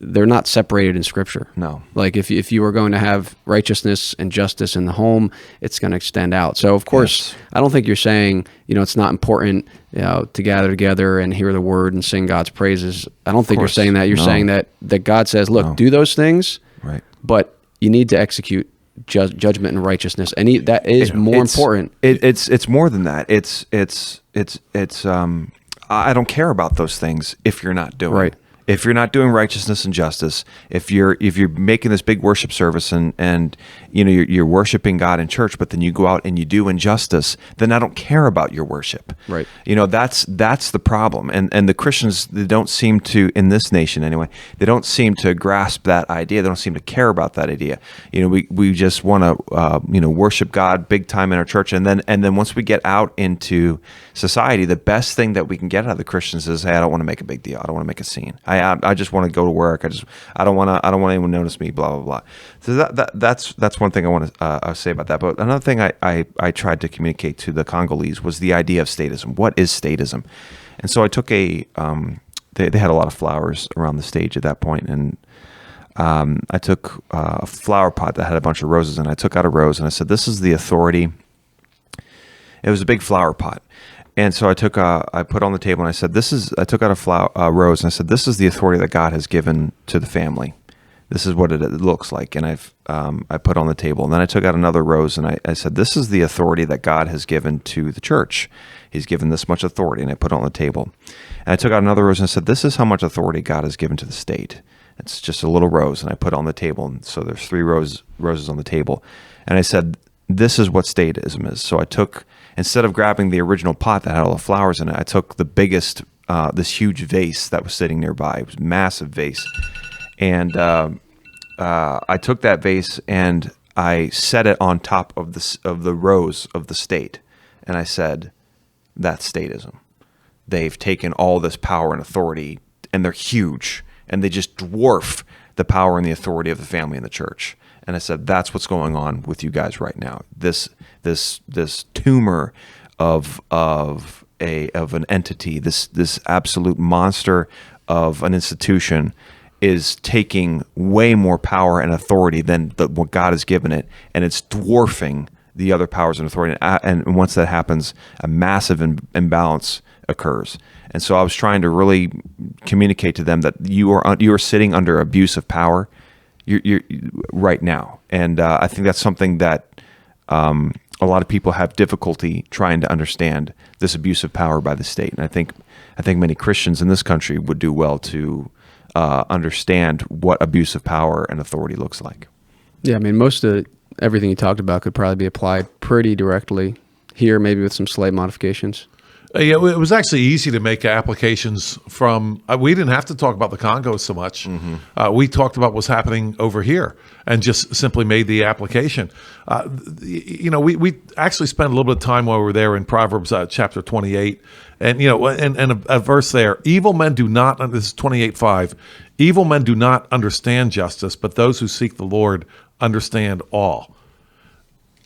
they're not separated in Scripture. No. Like if you were going to have righteousness and justice in the home, it's going to extend out. So of course, I don't think you're saying, it's not important, to gather together and hear the word and sing God's praises. I don't think you're saying that. You're saying that God says, look, do those things, right? But you need to execute judgment and rightiousness, and that is more important. It's more than that. It's I don't care about those things if you're not doing right. If you're not doing righteousness and justice, if you're making this big worship service and you're worshiping God in church, but then you go out and you do injustice, then I don't care about your worship. Right. That's the problem. And the Christians, they don't seem to, in this nation anyway, they don't seem to grasp that idea. They don't seem to care about that idea. We just want to worship God big time in our church, and then once we get out into society, the best thing that we can get out of the Christians is, hey, I don't want to make a big deal. I don't want to make a scene. I just want to go to work. I don't want anyone to notice me. Blah blah blah. So that's one thing I want to say about that. But another thing I tried to communicate to the Congolese was the idea of statism. What is statism? And so I took they had a lot of flowers around the stage at that point, and I took a flower pot that had a bunch of roses, and I took out a rose, and I said, "This is the authority." It was a big flower pot. And so I put on the table, and I said, I took out a rose, and I said, this is the authority that God has given to the family. This is what it looks like. And I put on the table, and then I took out another rose, and I said, this is the authority that God has given to the church. He's given this much authority, and I put it on the table. And I took out another rose, and I said, this is how much authority God has given to the state. It's just a little rose, and I put it on the table. And so there's 3 roses on the table. And I said, this is what statism is. So I took, instead of grabbing the original pot that had all the flowers in it, I took the biggest, this huge vase that was sitting nearby. It was a massive vase. And I took that vase and I set it on top of the rose of the state. And I said, that's statism. They've taken all this power and authority, and they're huge, and they just dwarf the power and the authority of the family and the church. And I said, that's what's going on with you guys right now. This tumor of an entity, this absolute monster of an institution is taking way more power and authority than what God has given it, and it's dwarfing the other powers and authority. And once that happens, a massive imbalance occurs. And so I was trying to really communicate to them that you are sitting under abuse of power. You're right now, and I think that's something that a lot of people have difficulty trying to understand, this abuse of power by the state. And I think many Christians in this country would do well to understand what abuse of power and authority looks like. Yeah, most of everything you talked about could probably be applied pretty directly here, maybe with some slight modifications. Yeah, it was actually easy to make applications from. We didn't have to talk about the Congo so much. Mm-hmm. We talked about what's happening over here and just simply made the application. We actually spent a little bit of time while we were there in Proverbs chapter 28, and a verse there. Evil men do not. This is 28:5. Evil men do not understand justice, but those who seek the Lord understand all.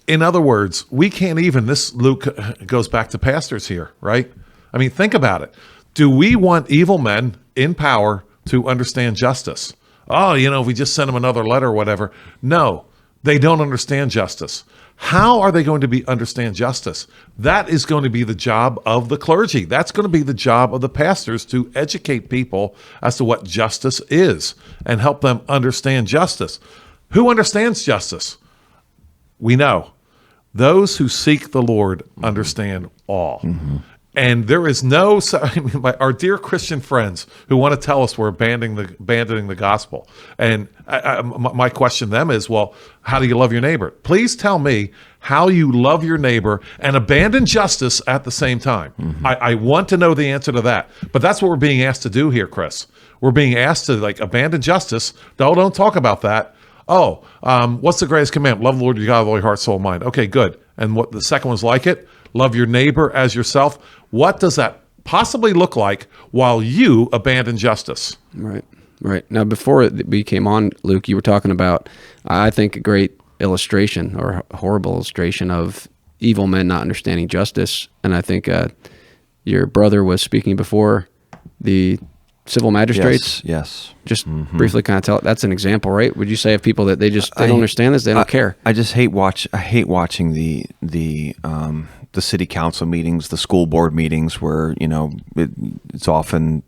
In other words, we can't even, this, Luke, goes back to pastors here, right? Think about it. Do we want evil men in power to understand justice? Oh, if we just send them another letter or whatever. No, they don't understand justice. How are they going to understand justice? That is going to be the job of the clergy. That's going to be the job of the pastors, to educate people as to what justice is and help them understand justice. Who understands justice? We know. Those who seek the Lord understand all. Mm-hmm. And there is no, I mean, our dear Christian friends who want to tell us we're abandoning the gospel. And my question to them is, well, how do you love your neighbor? Please tell me how you love your neighbor and abandon justice at the same time. Mm-hmm. I want to know the answer to that. But that's what we're being asked to do here, Chris. We're being asked to abandon justice. No, don't talk about that. Oh, what's the greatest commandment? Love the Lord your God with all your heart, soul, and mind. Okay, good. And what the second one's like it? Love your neighbor as yourself. What does that possibly look like while you abandon justice? Right. Now, before we came on, Luke, you were talking about, I think, a great illustration or a horrible illustration of evil men not understanding justice. And I think your brother was speaking before the civil magistrates. Yes. Just briefly kind of tell, that's an example, right? Would you say of people that they don't understand this, they don't care? I hate watching the city council meetings, the school board meetings where, it's often,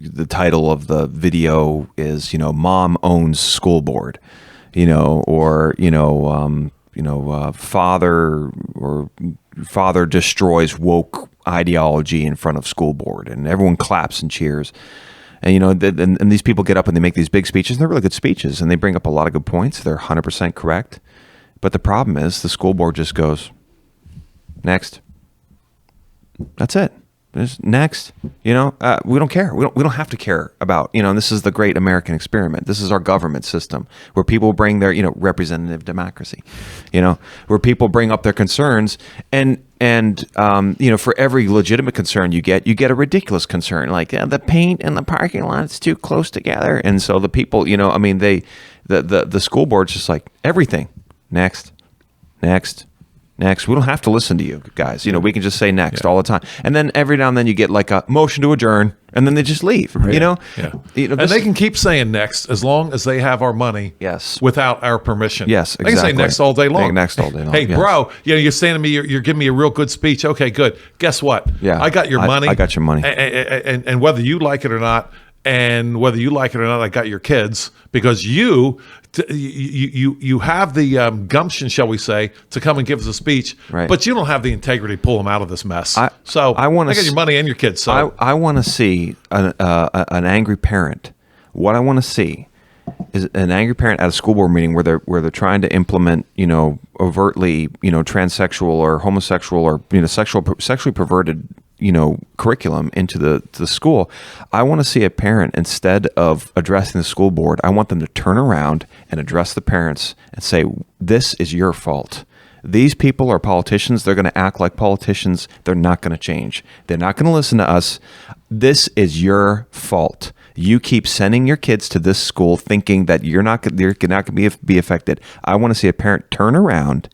the title of the video is, mom owns school board, father destroys woke ideology in front of school board, and everyone claps and cheers. And, and these people get up and they make these big speeches, and they're really good speeches, and they bring up a lot of good points. They're 100% correct. But the problem is the school board just goes, next. That's it. Just next. We don't care. We don't have to care about, and this is the great American experiment. This is our government system where people bring their, representative democracy, where people bring up their concerns, and for every legitimate concern you get a ridiculous concern, like the paint in the parking lot, it's too close together. And so the people, the school board's just like, everything. Next. We don't have to listen to you guys. We can just say next all the time. And then every now and then you get like a motion to adjourn, and then they just leave. Right. And they can keep saying next as long as they have our money. Yes. Without our permission. Yes, exactly. They can say next all day long. Next all day long. Hey, bro, you're saying to me you're giving me a real good speech. Okay, good. Guess what? Yeah. I got your money. I got your money. And whether you like it or not, I got your kids, because you have the gumption, shall we say, to come and give us a speech, right. But you don't have the integrity to pull them out of this mess. I got your money and your kids. So I want to see an angry parent. What I want to see is an angry parent at a school board meeting where they're trying to implement, overtly, transsexual or homosexual or sexually perverted, curriculum into the school. I want to see a parent, instead of addressing the school board, I want them to turn around and address the parents and say, this is your fault. These people are politicians. They're going to act like politicians. They're not going to change. They're not going to listen to us. This is your fault. You keep sending your kids to this school thinking that you're not going to be affected. I want to see a parent turn around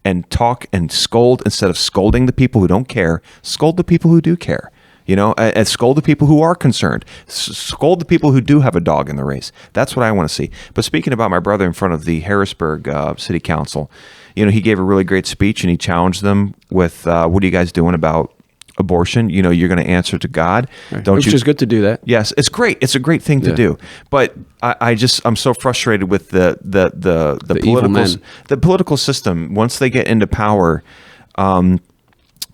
and talk and scold, instead of scolding the people who don't care. Scold the people who do care. And scold the people who are concerned. Scold the people who do have a dog in the race. That's what I want to see. But speaking about my brother in front of the Harrisburg City Council, he gave a really great speech, and he challenged them with, what are you guys doing about abortion? You're going to answer to God. Right. Which is good to do that. Yes, it's great. It's a great thing to do. But I'm so frustrated with the political system. Once they get into power,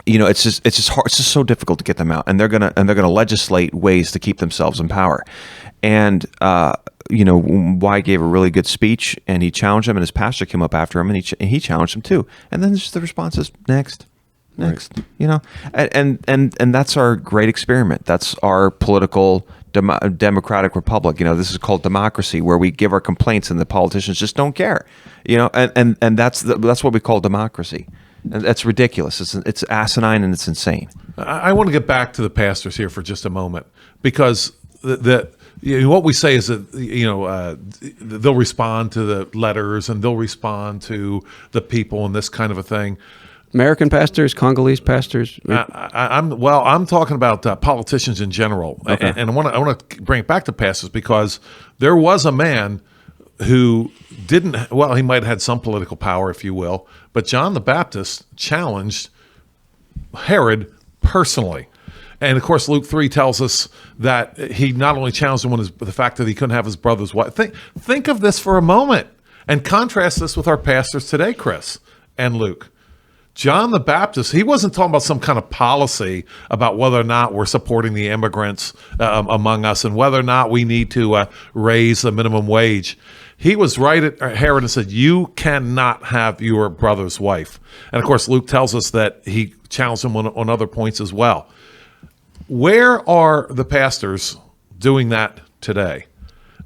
it's just hard. It's just so difficult to get them out, and they're gonna legislate ways to keep themselves in power. And Wyatt gave a really good speech, and he challenged him, and his pastor came up after him, and he challenged him too. And then just the response is next. Right. And that's our great experiment. That's our political democratic republic. This is called democracy, where we give our complaints and the politicians just don't care. And that's what we call democracy. And that's ridiculous. It's asinine and it's insane. I want to get back to the pastors here for just a moment, because what we say is that they'll respond to the letters and they'll respond to the people and this kind of a thing. American pastors, Congolese pastors. I'm talking about politicians in general, okay. And I want to bring it back to pastors, because there was a man who didn't. Well, he might have had some political power, if you will, but John the Baptist challenged Herod personally. And of course, Luke 3 tells us that he not only challenged him on the fact that he couldn't have his brother's wife. Think of this for a moment and contrast this with our pastors today, Chris and Luke. John the Baptist, he wasn't talking about some kind of policy about whether or not we're supporting the immigrants among us and whether or not we need to raise the minimum wage. He was right at Herod and said, you cannot have your brother's wife. And of course, Luke tells us that he challenged him on other points as well. Where are the pastors doing that today?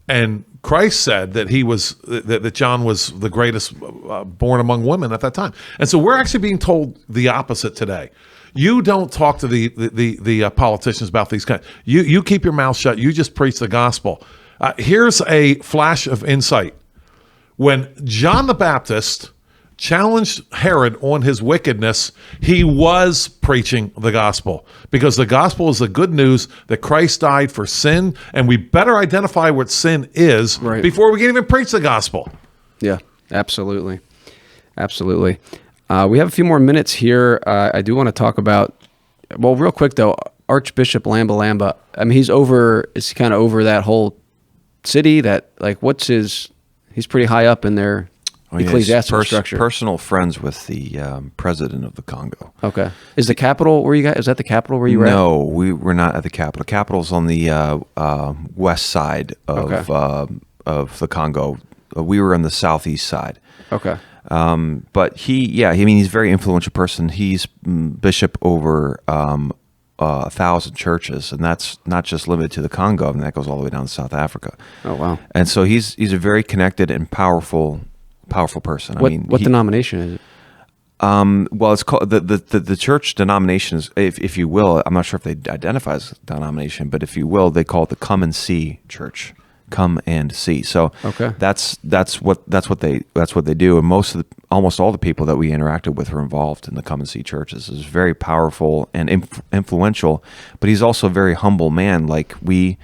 And Christ said that that John was the greatest born among women at that time. And so we're actually being told the opposite today. You don't talk to the politicians about these kinds. You keep your mouth shut. You just preach the gospel. Here's a flash of insight. When John the Baptist challenged Herod on his wickedness, he was preaching the gospel, because the gospel is the good news that Christ died for sin, and we better identify what sin is before we can even preach the gospel. Yeah, absolutely. Absolutely. We have a few more minutes here. I do want to talk about, well, real quick though, Archbishop Lamba Lamba. I mean, is kind of over that whole city. That, like, he's pretty high up in their ecclesiastical structure. Personal friends with the president of the Congo. Okay. Is the capital where you guys? Is that the capital where you were at? No, we're not at the capital. Capital's on the west side of the Congo. We were on the southeast side. Okay. But he's a very influential person. He's bishop over 1,000 churches, and that's not just limited to the Congo. And that goes all the way down to South Africa. Oh wow! And so he's a very connected and powerful person. What denomination is it? Well, it's called the church denominations, if you will. I'm not sure if they identify as a denomination, but if you will, they call it the Come and See Church. Come and see. So that's what they do. And almost all the people that we interacted with were involved in the Come and See churches. It's very powerful and influential, but he's also a very humble man. Like we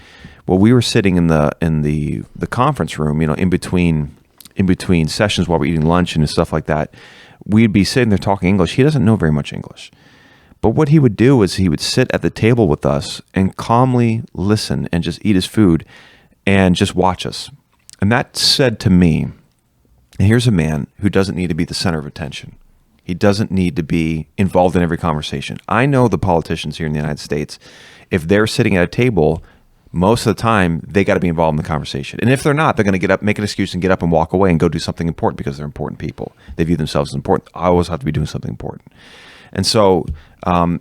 were sitting in the conference room, in between sessions while we're eating lunch and stuff like that. We'd be sitting there talking English. He doesn't know very much English. But what he would do is he would sit at the table with us and calmly listen and just eat his food and just watch us. And that said to me, here's a man who doesn't need to be the center of attention. He doesn't need to be involved in every conversation. I know the politicians here in the United States, if they're sitting at a table, most of the time, they got to be involved in the conversation. And if they're not, they're going to get up, make an excuse and get up and walk away and go do something important because they're important people. They view themselves as important. I always have to be doing something important. And so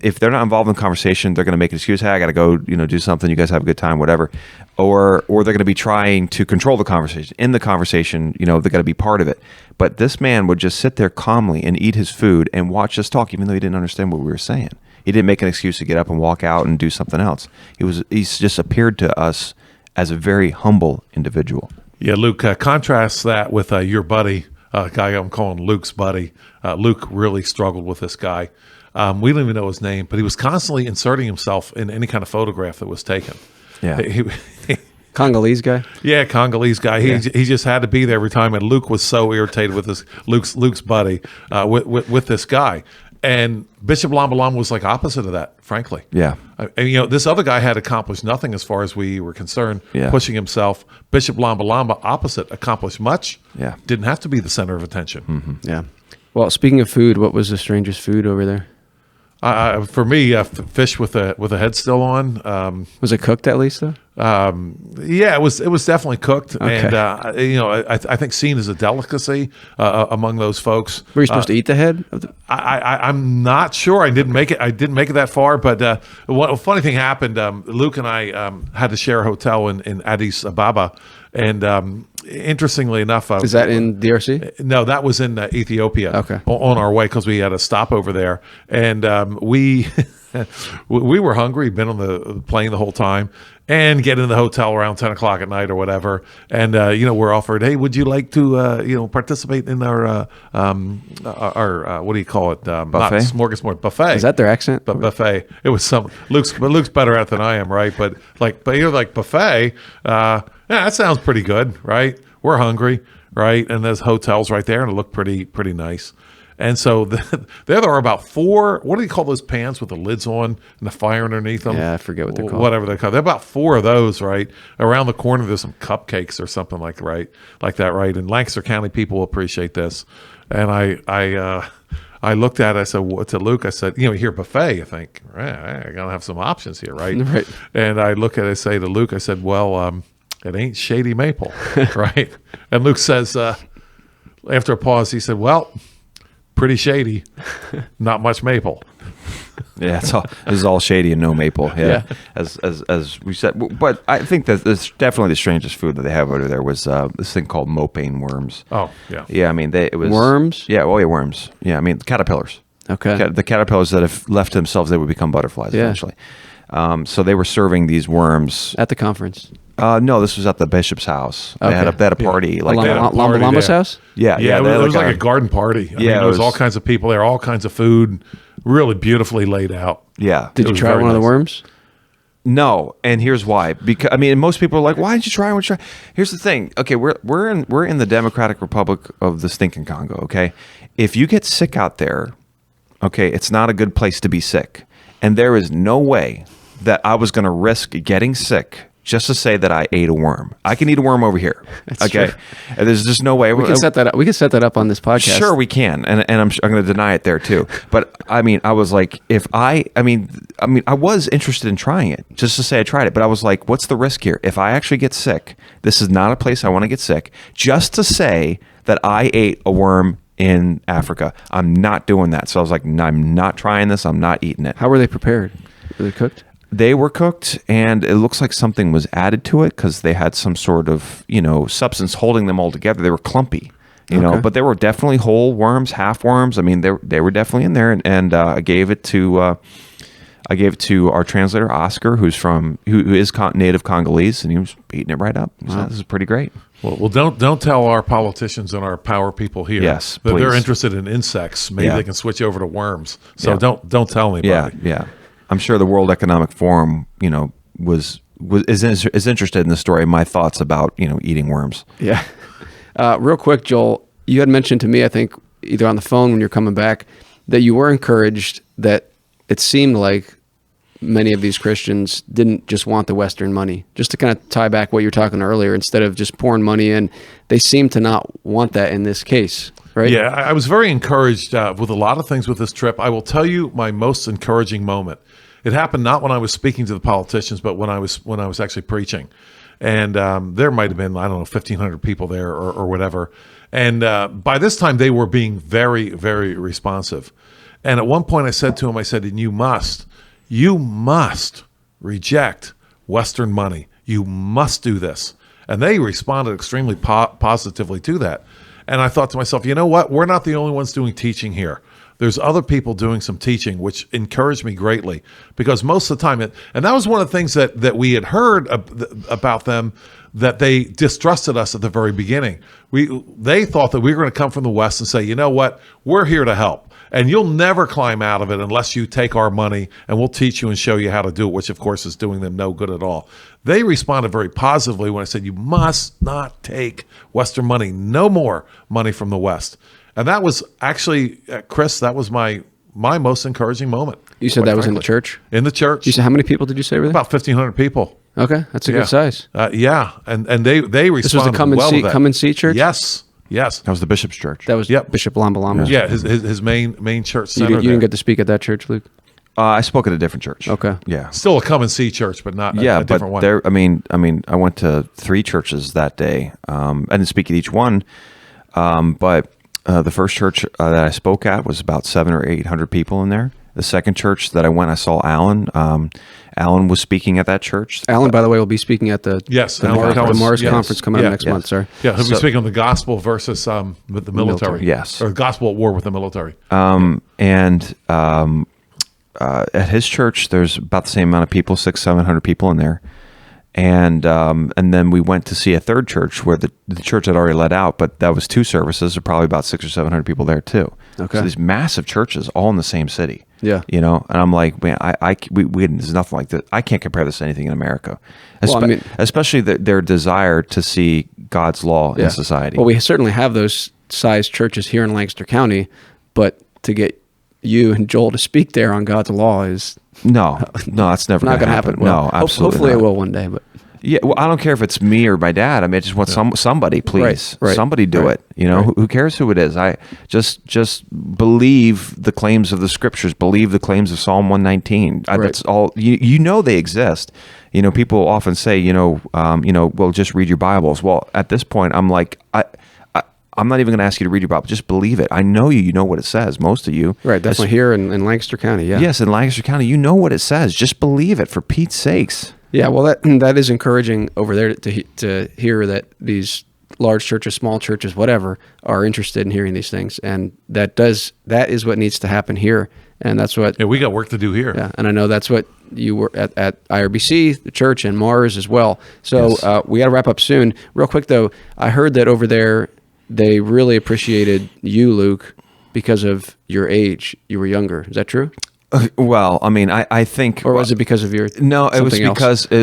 if they're not involved in the conversation, they're going to make an excuse. Hey, I got to go, do something. You guys have a good time, whatever. Or they're going to be trying to control the conversation. In the conversation, they got to be part of it. But this man would just sit there calmly and eat his food and watch us talk, even though he didn't understand what we were saying. He didn't make an excuse to get up and walk out and do something else. He's just appeared to us as a very humble individual. Yeah, Luke, contrast that with your buddy, guy I'm calling Luke's buddy. Luke really struggled with this guy. We don't even know his name, but he was constantly inserting himself in any kind of photograph that was taken. Yeah. Congolese guy? Yeah, Congolese guy. He just had to be there every time, and Luke was so irritated with Luke's buddy with this guy. And Bishop Lamba Lamba was like opposite of that, frankly. Yeah. And this other guy had accomplished nothing as far as we were concerned, Yeah. pushing himself. Bishop Lamba Lamba, opposite, accomplished much. Yeah. Didn't have to be the center of attention. Mm-hmm. Yeah. Well, speaking of food, what was the strangest food over there? For me, fish with a head still on. Was it cooked at least though? Yeah, it was definitely cooked, Okay. and I think seen as a delicacy among those folks. Were you supposed to eat the head? I'm not sure. I didn't make it that far. But a funny thing happened. Luke and I had to share a hotel in Addis Ababa, and interestingly enough, Is that in DRC? no, that was in Ethiopia. Okay. On our way, because we had a stop over there, and we we were hungry. Been on the plane the whole time, and get into the hotel around 10 o'clock at night or whatever, and we're offered, hey, would you like to participate in our what do you call it? Not smorgasbord, buffet. Is that their accent? Buffet. It was some Luke's better at it than I am, right? But you're like buffet. Yeah, that sounds pretty good, right? We're hungry, right? And there's hotels right there, and it looked pretty nice. And so there are about 4. What do you call those pans with the lids on and the fire underneath them? Yeah, I forget what they're called. Whatever they're called. There are about 4 of those, right? Around the corner, there's some cupcakes or something like that, right? And Lancaster County people will appreciate this. And I I looked at it, I said, to Luke, I said, you here buffet, you think, I got to have some options here, right? Right. And I look at it, I say to Luke, I said, well, it ain't Shady Maple, right? And Luke says, after a pause, he said, well, pretty shady, not much maple. Yeah, this is all shady and no maple. Yeah, as we said. But I think that it's definitely the strangest food that they have over there was this thing called mopane worms. Oh, yeah. Yeah, I mean, it was... Worms? Yeah, worms. Yeah, I mean, caterpillars. Okay. The caterpillars that have left themselves, they would become butterflies, eventually. So they were serving these worms. At the conference? No, this was at the bishop's house. Okay. They had a party. Lamba's house? Yeah, it was like a garden party. I mean, there was all kinds of people there, all kinds of food, really beautifully laid out. Yeah. Did you try one of the worms? No, and here's why. Because I mean, most people are like, "Why didn't you try one?" Here's the thing. Okay, we're in the Democratic Republic of the stinking Congo. Okay, if you get sick out there, okay, it's not a good place to be sick, and there is no way that I was going to risk getting sick just to say that I ate a worm. I can eat a worm over here. That's okay, true. And there's just no way. We can set that up. We can set that up on this podcast. Sure, we can, and I'm going to deny it there too. But I mean, I was like, I was interested in trying it just to say I tried it. But I was like, what's the risk here? If I actually get sick, this is not a place I want to get sick. Just to say that I ate a worm in Africa, I'm not doing that. So I was like, I'm not trying this. I'm not eating it. How were they prepared? Were they cooked? They were cooked, and it looks like something was added to it because they had some sort of, substance holding them all together. They were clumpy, but they were definitely whole worms, half worms. I mean, they were definitely in there, and I gave it to our translator Oscar, who is native Congolese, and he was eating it right up. He said, this is pretty great. Well, don't tell our politicians and our power people here that they're interested in insects. Maybe they can switch over to worms. So don't tell anybody. Yeah. I'm sure the World Economic Forum, is interested in the story. My thoughts about eating worms. Yeah. Real quick, Joel, you had mentioned to me, I think, either on the phone when you're coming back, that you were encouraged that it seemed like many of these Christians didn't just want the Western money. Just to kind of tie back what you were talking earlier, instead of just pouring money in, they seem to not want that in this case. Right? Yeah, I was very encouraged with a lot of things with this trip. I will tell you my most encouraging moment. It happened not when I was speaking to the politicians, but when I was actually preaching. And there might have been, 1,500 people there or whatever. And by this time, they were being very, very responsive. And at one point I said to him, and you must reject Western money. You must do this. And they responded extremely positively to that. And I thought to myself, you know what? We're not the only ones doing teaching here. There's other people doing some teaching, which encouraged me greatly, because most of the time, and that was one of the things that we had heard about them, that they distrusted us at the very beginning. They thought that we were going to come from the West and say, you know what? We're here to help. And you'll never climb out of it unless you take our money, and we'll teach you and show you how to do it, which, of course, is doing them no good at all. They responded very positively when I said, you must not take Western money, no more money from the West. And that was actually, Chris, that was my most encouraging moment. You said that was in the church? In the church. You said how many people did you say were there? About 1,500 people. Okay, that's a good size. Yeah, and they responded This was the come and see church? Yes. That was the bishop's church. That was Bishop Lamba. Yeah, his main church center. You didn't get to speak at that church, Luke? I spoke at a different church. Okay. Yeah. Still a come and see church, but not a different one. There, I mean, I went to 3 churches that day. I didn't speak at each one, but the first church that I spoke at was about 700 or 800 people in there. The second church that I went, I saw Alan. Alan was speaking at that church. Alan, by the way, will be speaking at the Mars conference coming up next month, sir. Yeah, he'll be speaking on the gospel versus with the military. Yes. Or gospel at war with the military. At his church, there's about the same amount of people, 600-700 people in there. And then we went to see a third church where the church had already let out, but that was 2 services. There were probably about 600 or 700 people there too. Okay. So these massive churches all in the same city. Yeah. And I'm like, man, there's nothing like that. I can't compare this to anything in America. Especially their desire to see God's law in society. Well, we certainly have those size churches here in Lancaster County, but to get you and Joel to speak there on God's law is no, that's never not going to happen. No, absolutely. Hopefully not. it will one day, but Yeah, well, I don't care if it's me or my dad. I mean, I just want somebody, please, Right. somebody do it. You know, who cares who it is? I just believe the claims of the scriptures. Believe the claims of Psalm 119. That's all. You know they exist. You know, people often say, well, just read your Bibles. Well, at this point, I'm like, I'm not even going to ask you to read your Bible. Just believe it. I know you. You know what it says. Most of you. Right. Definitely here in Lancaster County. Yeah. Yes, in Lancaster County, you know what it says. Just believe it, for Pete's sakes. Yeah. Well, that is encouraging over there to hear that these large churches, small churches, whatever, are interested in hearing these things, and that is what needs to happen here, and that's what. Yeah, we got work to do here. Yeah, and I know that's what you were at IRBC, the church, and Mars as well. So Yes. We got to wrap up soon. Real quick though, I heard that over there they really appreciated you, Luke, because of your age. You were younger. Is that true? Well, I mean, I think, or was it because of your? No, it was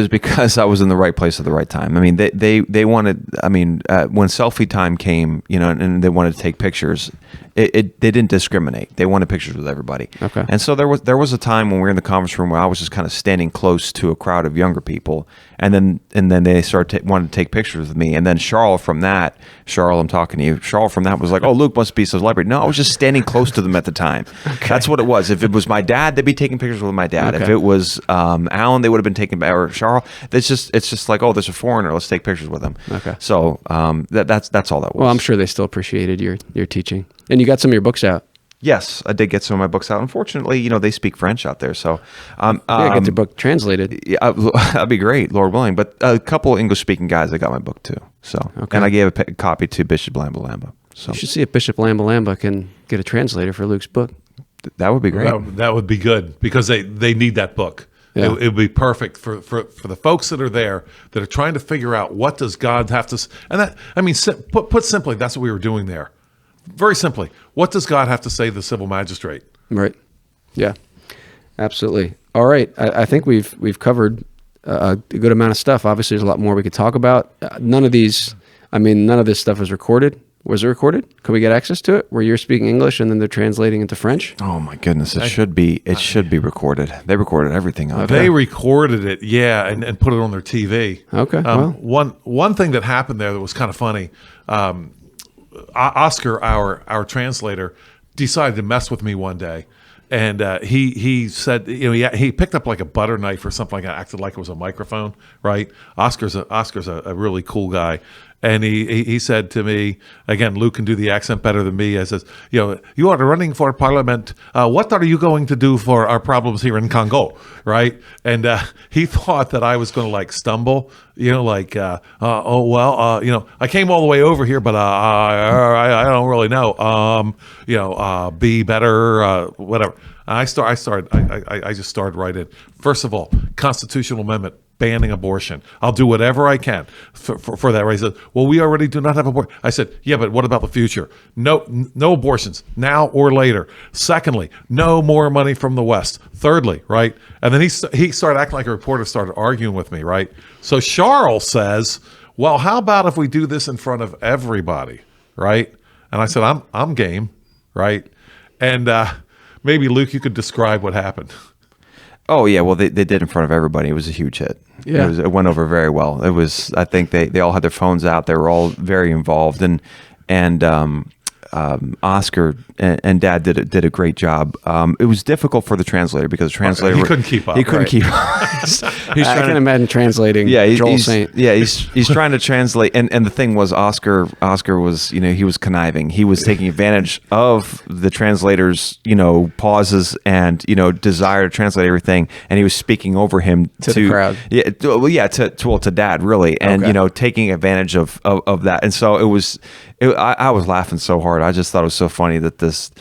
because I was in the right place at the right time. I mean, they wanted. I mean, when selfie time came, and they wanted to take pictures. They didn't discriminate. They wanted pictures with everybody. Okay. And so there was a time when we were in the conference room where I was just kind of standing close to a crowd of younger people, and then they started wanted to take pictures with me. And then Charles, I'm talking to you. Charles from that was like, "Oh, Luke must be a celebrity." No, I was just standing close to them at the time. Okay. That's what it was. If it was my dad, they'd be taking pictures with my dad. Okay. If it was Alan, they would have been taking, or Charles. It's just like, oh, there's a foreigner. Let's take pictures with him. Okay. So that's all that was. Well, I'm sure they still appreciated your teaching, and you got some of your books out. Yes, I did get some of my books out. Unfortunately, they speak French out there, so get the book translated. Yeah, that'd be great, Lord willing. But a couple English-speaking guys, I got my book too. So, okay. And I gave a copy to Bishop Lamba Lamba. So you should see if Bishop Lamba Lamba can get a translator for Luke's book. That would be great. That would be good, because they need that book. Yeah. It would be perfect for the folks that are there that are trying to figure out, what does God have to. And that, I mean, put simply, that's what we were doing there. Very simply, what does God have to say to the civil magistrate? Right. Yeah. Absolutely. All right. I think we've covered a good amount of stuff. Obviously, there's a lot more we could talk about. None of this stuff is recorded. Was it recorded? Can we get access to it? Where you're speaking English and then they're translating into French? Oh my goodness! It should be recorded. They recorded everything on. They recorded it, yeah, and put it on their TV. Okay. One thing that happened there that was kind of funny. Oscar, our translator, decided to mess with me one day, and he said, he picked up like a butter knife or something like that, acted like it was a microphone, right? Oscar's a really cool guy, and he said to me, again, Luke can do the accent better than me. I says, you are running for parliament. What are you going to do for our problems here in Congo, right? And he thought that I was going to like stumble, I came all the way over here, but I don't really know. Be better, whatever. I just started right in. First of all, constitutional amendment banning abortion. I'll do whatever I can for that. Right? He said, well, we already do not have abortion. I said, yeah, but what about the future? No abortions now or later. Secondly, no more money from the West. Thirdly, right? And then he started acting like a reporter, started arguing with me, right? So Charles says, well, how about if we do this in front of everybody, right? And I said, I'm game, right? And maybe Luke, you could describe what happened. Oh yeah, well they did in front of everybody. It was a huge hit. Yeah. It went over very well. It was. I think they all had their phones out. They were all very involved, and Oscar and Dad did a great job. It was difficult for the translator because the translator he couldn't keep up. He couldn't keep up. I can imagine translating. Joel Saint. Yeah, he's trying to translate, and the thing was, Oscar was he was conniving. He was taking advantage of the translator's pauses and desire to translate everything, and he was speaking over him to the crowd. Yeah, to Dad really, and Okay. taking advantage of that, and so it was. I was laughing so hard. I just thought it was so funny that this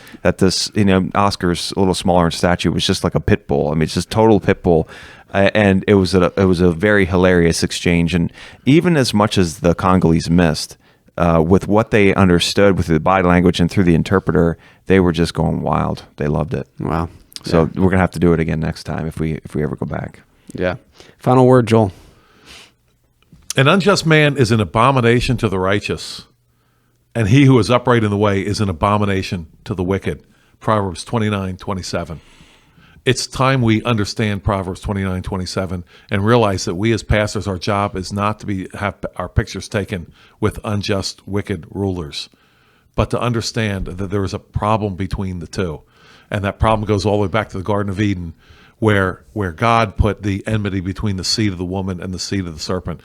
Oscar's a little smaller in stature was just like a pit bull. I mean, it's just total pit bull, and it was a very hilarious exchange. And even as much as the Congolese missed with what they understood with the body language and through the interpreter, they were just going wild. They loved it. Wow. So we're gonna have to do it again next time if we ever go back. Yeah. Final word, Joel. An unjust man is an abomination to the righteous, and he who is upright in the way is an abomination to the wicked. Proverbs 29:27. it's time we understand Proverbs 29:27 and realize that we as pastors, our job is not to have our pictures taken with unjust, wicked rulers, but to understand that there is a problem between the two. And that problem goes all the way back to the Garden of Eden, where God put the enmity between the seed of the woman and the seed of the serpent.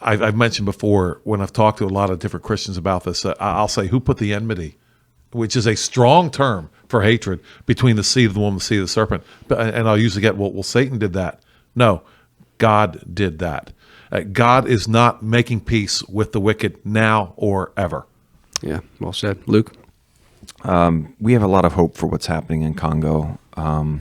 I've mentioned before, when I've talked to a lot of different Christians about this, I'll say, who put the enmity, which is a strong term for hatred, between the seed of the woman and the seed of the serpent. And I'll usually get, well, Satan did that. No, God did that. God is not making peace with the wicked now or ever. Yeah, well said. Luke? We have a lot of hope for what's happening in Congo. There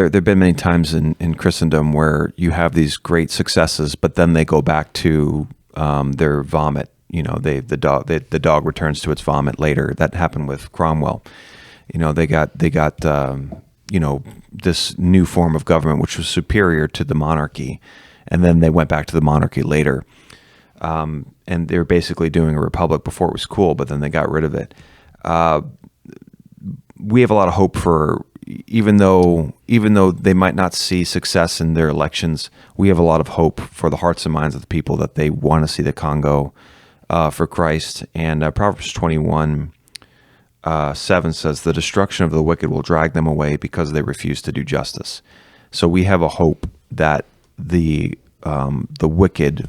have been many times in Christendom where you have these great successes, but then they go back to their vomit. The dog returns to its vomit later. That happened with Cromwell. They got this new form of government which was superior to the monarchy, and then they went back to the monarchy later. And they were basically doing a republic before it was cool, but then they got rid of it. We have a lot of hope for, even though they might not see success in their elections, we have a lot of hope for the hearts and minds of the people that they want to see the Congo for Christ. And Proverbs 21:7 says, "The destruction of the wicked will drag them away because they refuse to do justice." So we have a hope that the wicked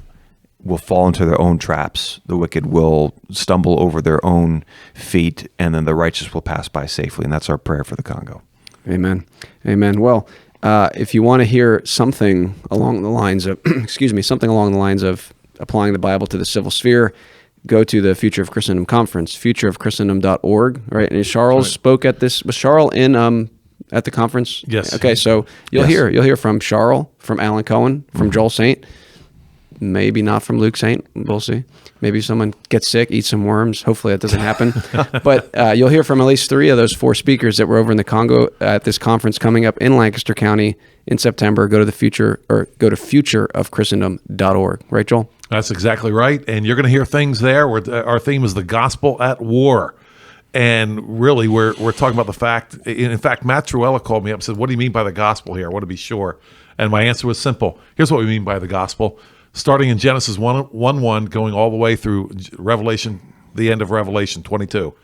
will fall into their own traps. The wicked will stumble over their own feet, and then the righteous will pass by safely. And that's our prayer for the Congo. Amen. Amen. Well, if you want to hear something along the lines of, something along the lines of applying the Bible to the civil sphere, go to the Future of Christendom conference, futureofchristendom.org. Right, and Charles spoke at this. Was Charles in at the conference? Yes. Okay, so you'll hear from Charles, from Alan Cohen, from Joel Saint. Maybe not from Luke Saint. We'll see. Maybe someone gets sick, eats some worms. Hopefully that doesn't happen. But you'll hear from at least 3 of those 4 speakers that were over in the Congo at this conference coming up in Lancaster County in September. Go to futureofchristendom.org. Right, Joel? That's exactly right. And you're going to hear things there where our theme is the gospel at war. And really, we're talking about the fact, in fact, Matt Truella called me up and said, "What do you mean by the gospel here? I want to be sure." And my answer was simple. Here's what we mean by the gospel. Starting in Genesis 1:1, going all the way through Revelation, the end of Revelation 22.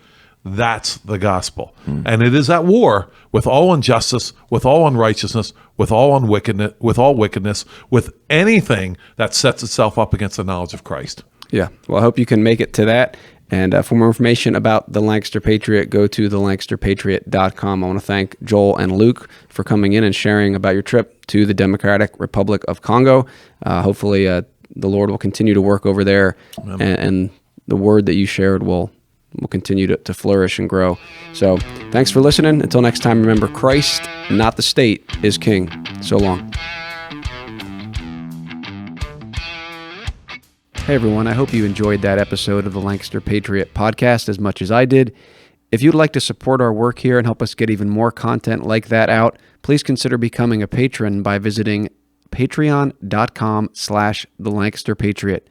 That's the gospel. And it is at war with all injustice, with all unrighteousness, with all wickedness, with anything that sets itself up against the knowledge of Christ. Yeah. Well, I hope you can make it to that. And for more information about the Lancaster Patriot, go to thelancasterpatriot.com. I want to thank Joel and Luke for coming in and sharing about your trip to the Democratic Republic of Congo. Hopefully, the Lord will continue to work over there, and the word that you shared will continue to flourish and grow. So thanks for listening. Until next time, remember, Christ, not the state, is king. So long. Hey everyone, I hope you enjoyed that episode of the Lancaster Patriot podcast as much as I did. If you'd like to support our work here and help us get even more content like that out, please consider becoming a patron by visiting patreon.com/thelancasterpatriot.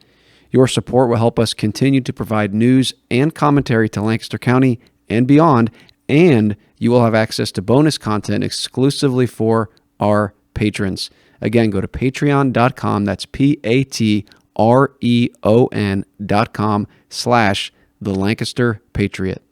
Your support will help us continue to provide news and commentary to Lancaster County and beyond, and you will have access to bonus content exclusively for our patrons. Again, go to patreon.com, that's patreon.com/the Lancaster Patriot.